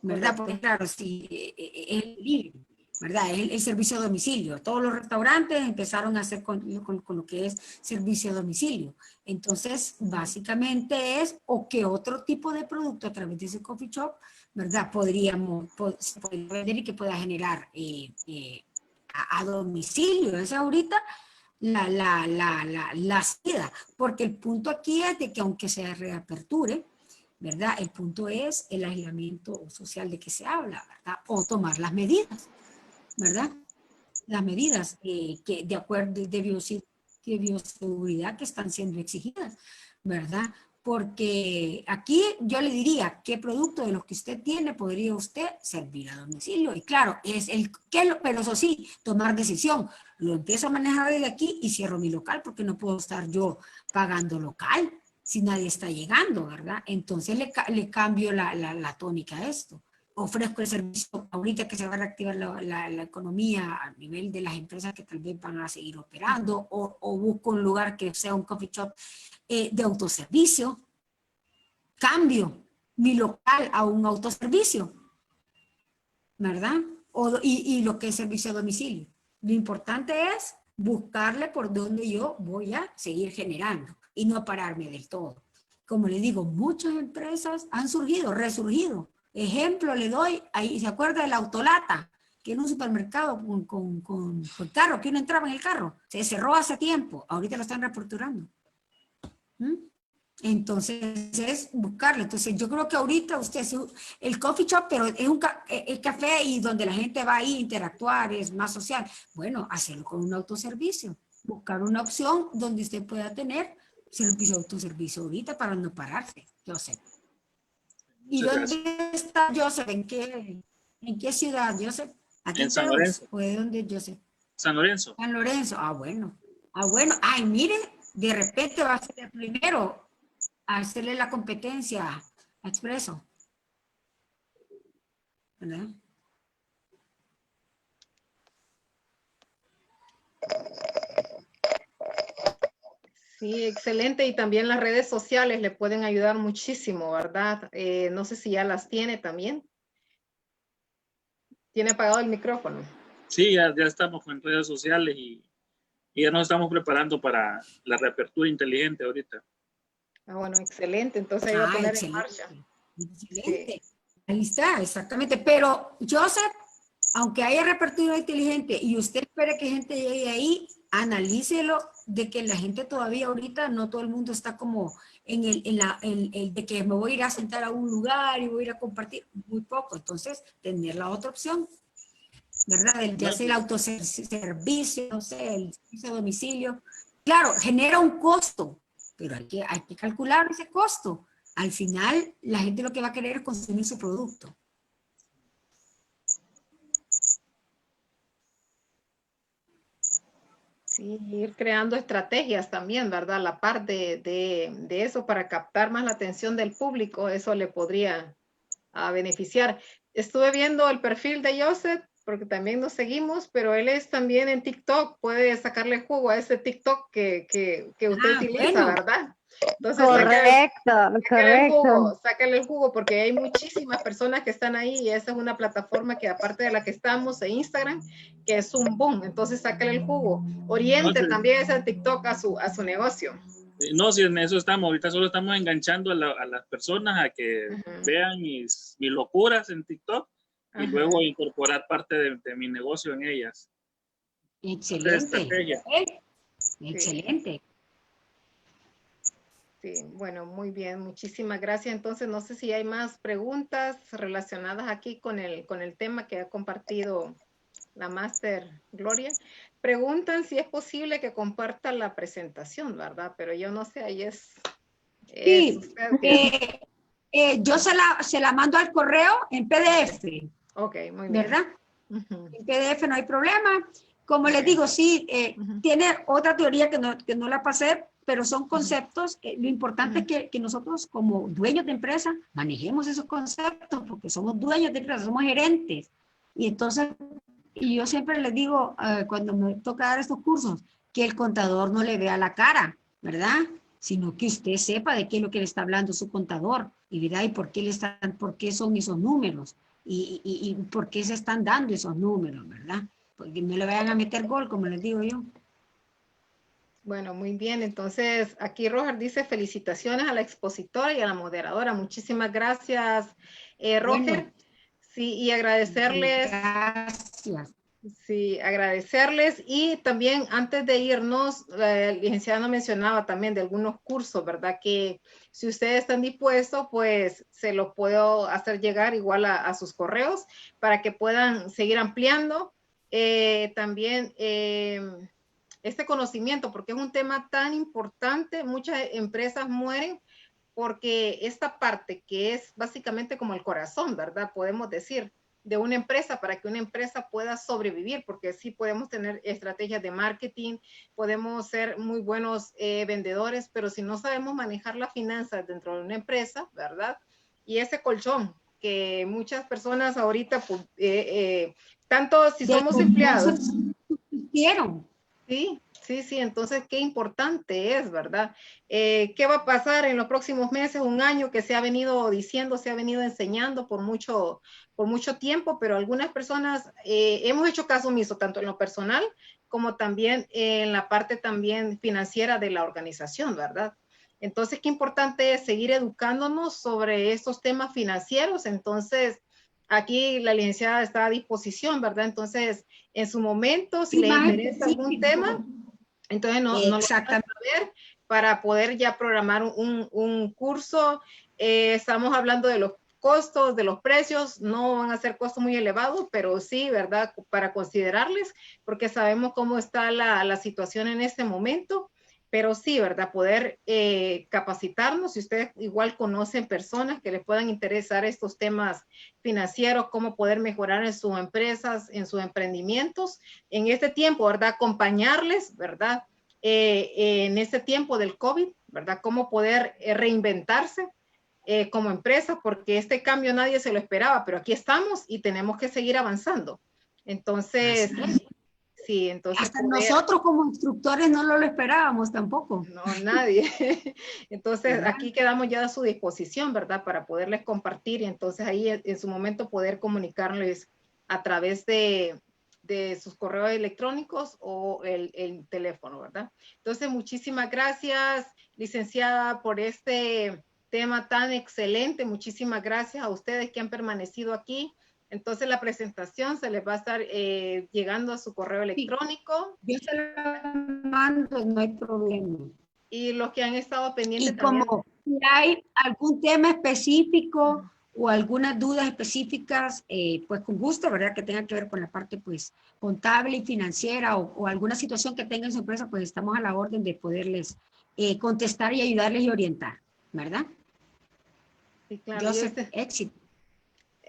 ¿Verdad? Porque claro, sí, es el delivery, ¿verdad? Es el servicio a domicilio. Todos los restaurantes empezaron a hacer con lo que es servicio a domicilio. Entonces, básicamente es, o que otro tipo de producto a través de ese coffee shop, ¿verdad? Se podría vender y que pueda generar a domicilio. Esa ahorita la salida, porque el punto aquí es de que aunque se reaperture, ¿verdad? El punto es el aislamiento social de que se habla, ¿verdad? O tomar las medidas, ¿verdad? Las medidas que de acuerdo de bioseguridad que están siendo exigidas, ¿verdad? Porque aquí yo le diría qué producto de los que usted tiene podría usted servir a domicilio. Y claro, pero eso sí, tomar decisión. Lo empiezo a manejar desde aquí y cierro mi local porque no puedo estar yo pagando local si nadie está llegando, ¿verdad? Entonces le cambio la tónica a esto. Ofrezco el servicio ahorita que se va a reactivar la economía a nivel de las empresas que tal vez van a seguir operando, o busco un lugar que sea un coffee shop de autoservicio, cambio mi local a un autoservicio, ¿verdad? Y lo que es servicio a domicilio. Lo importante es buscarle por donde yo voy a seguir generando y no pararme del todo. Como le digo, muchas empresas han surgido, resurgido. Ejemplo le doy, ahí se acuerda de la autolata, que en un supermercado con carro, que uno entraba en el carro, se cerró hace tiempo, ahorita lo están reaperturando. ¿Mm? Entonces es buscarlo. Entonces yo creo que ahorita usted es el coffee shop, pero es un café y donde la gente va ahí a interactuar, es más social. Bueno, hacerlo con un autoservicio. Buscar una opción donde usted pueda tener servicio de autoservicio ahorita para no pararse, Joseph. ¿Y dónde está Joseph? ¿En qué ciudad, Joseph? ¿Aquí en San Lorenzo? ¿O de dónde, Joseph? San Lorenzo. San Lorenzo. Ah, bueno. Ay, mire, de repente va a ser el primero a hacerle la competencia a Expreso. ¿Verdad? Sí, excelente. Y también las redes sociales le pueden ayudar muchísimo, ¿verdad? No sé si ya las tiene también. ¿Tiene apagado el micrófono? Sí, ya estamos con redes sociales y ya nos estamos preparando para la reapertura inteligente ahorita. Ah, bueno, excelente. Entonces ahí va a poner en marcha. Excelente. Sí. Ahí está, exactamente. Pero, Joseph, aunque haya reapertura inteligente y usted espere que gente llegue ahí, analícelo de que la gente todavía ahorita, no todo el mundo está como en el de que me voy a ir a sentar a un lugar y voy a ir a compartir, muy poco. Entonces, tener la otra opción, ¿verdad? Ya sea el autoservicio, no sé, el servicio a domicilio. Claro, genera un costo, pero hay que calcular ese costo. Al final, la gente lo que va a querer es consumir su producto. Sí, ir creando estrategias también, ¿verdad? La parte de eso para captar más la atención del público, eso le podría beneficiar. Estuve viendo el perfil de Joseph, porque también nos seguimos, pero él es también en TikTok, puede sacarle jugo a ese TikTok que usted utiliza, bueno. ¿Verdad? Entonces, sácale el jugo, porque hay muchísimas personas que están ahí y esa es una plataforma que aparte de la que estamos en Instagram, que es un boom, entonces sácale el jugo. Oriente también ese TikTok a su negocio. No, si en eso estamos, ahorita solo estamos enganchando a las personas a que vean mis locuras en TikTok y luego incorporar parte de mi negocio en ellas. Excelente. Excelente. Sí, bueno, muy bien, muchísimas gracias. Entonces, no sé si hay más preguntas relacionadas aquí con el tema que ha compartido la máster Gloria. Preguntan si es posible que comparta la presentación, ¿verdad? Pero yo no sé, ahí es sí, yo se la mando al correo en PDF. Ok, muy bien. ¿Verdad? En PDF no hay problema. Como les digo, sí, tiene otra teoría que no la pasé, pero son conceptos. Lo importante es que nosotros como dueños de empresa manejemos esos conceptos porque somos dueños de empresa, somos gerentes. Y entonces, y yo siempre les digo cuando me toca dar estos cursos, que el contador no le vea la cara, ¿verdad? Sino que usted sepa de qué es lo que le está hablando su contador y ¿verdad? Y por qué son esos números y por qué se están dando esos números, ¿verdad? Porque no le vayan a meter gol, como les digo yo. Bueno, muy bien. Entonces, aquí Roger dice felicitaciones a la expositora y a la moderadora. Muchísimas gracias, Roger. Bueno, sí, y agradecerles. Gracias. Sí, agradecerles y también antes de irnos, el licenciado nos mencionaba también de algunos cursos, ¿verdad? Que si ustedes están dispuestos, pues se los puedo hacer llegar igual a sus correos para que puedan seguir ampliando también este conocimiento, porque es un tema tan importante. Muchas empresas mueren porque esta parte que es básicamente como el corazón, ¿verdad? Podemos decir de una empresa para que una empresa pueda sobrevivir, porque sí podemos tener estrategias de marketing, podemos ser muy buenos vendedores, pero si no sabemos manejar las finanzas dentro de una empresa, ¿verdad? Y ese colchón que muchas personas ahorita, pues, tanto si somos empleados. Sí, sí, sí, entonces qué importante es, ¿verdad? ¿Qué va a pasar en los próximos meses, un año que se ha venido diciendo, se ha venido enseñando por mucho tiempo, pero algunas personas hemos hecho caso omiso, tanto en lo personal como también en la parte también financiera de la organización, ¿verdad? Entonces, qué importante es seguir educándonos sobre estos temas financieros. Entonces, aquí la licenciada está a disposición, ¿verdad? Entonces, en su momento, si les interesa algún tema, entonces no lo van a saber para poder ya programar un curso. Estamos hablando de los costos, de los precios, no van a ser costos muy elevados, pero sí, ¿verdad? Para considerarles, porque sabemos cómo está la situación en este momento. Pero sí, ¿verdad? Poder capacitarnos, si ustedes igual conocen personas que les puedan interesar estos temas financieros, cómo poder mejorar en sus empresas, en sus emprendimientos, en este tiempo, ¿verdad? Acompañarles, ¿verdad? En este tiempo del COVID, ¿verdad? Cómo poder reinventarse como empresa, porque este cambio nadie se lo esperaba, pero aquí estamos y tenemos que seguir avanzando. Entonces, sí, entonces hasta nosotros como instructores no lo esperábamos tampoco. No, nadie. Entonces, ¿verdad? aquí quedamos ya a su disposición, ¿verdad? Para poderles compartir y entonces ahí en su momento poder comunicarles a través de sus correos electrónicos o el teléfono, ¿verdad? Entonces, muchísimas gracias, licenciada, por este tema tan excelente. Muchísimas gracias a ustedes que han permanecido aquí. Entonces la presentación se les va a estar llegando a su correo electrónico. Yo se lo mando, no hay problema. Y los que han estado pendientes y como también. Si hay algún tema específico o algunas dudas específicas, pues con gusto, ¿verdad? Que tenga que ver con la parte pues contable y financiera o alguna situación que tenga en su empresa, pues estamos a la orden de poderles contestar y ayudarles y orientar, ¿verdad? Sí, claro. Yo sé, éxito.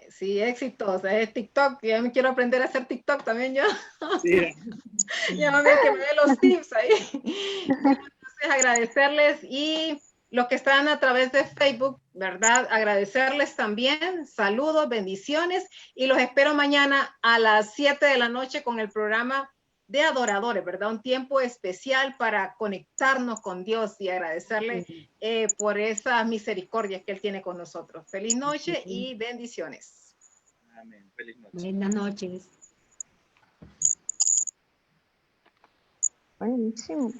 Sí, éxitos. Es TikTok. Ya me quiero aprender a hacer TikTok también yo. Sí. Llámame que me dé los tips ahí. Entonces, agradecerles y los que están a través de Facebook, ¿verdad? Agradecerles también. Saludos, bendiciones y los espero mañana a las 7 de la noche con el programa de adoradores, ¿verdad? Un tiempo especial para conectarnos con Dios y agradecerle por esas misericordias que Él tiene con nosotros. Feliz noche y bendiciones. Amén. Feliz noche. Buenas noches. Buenísimo.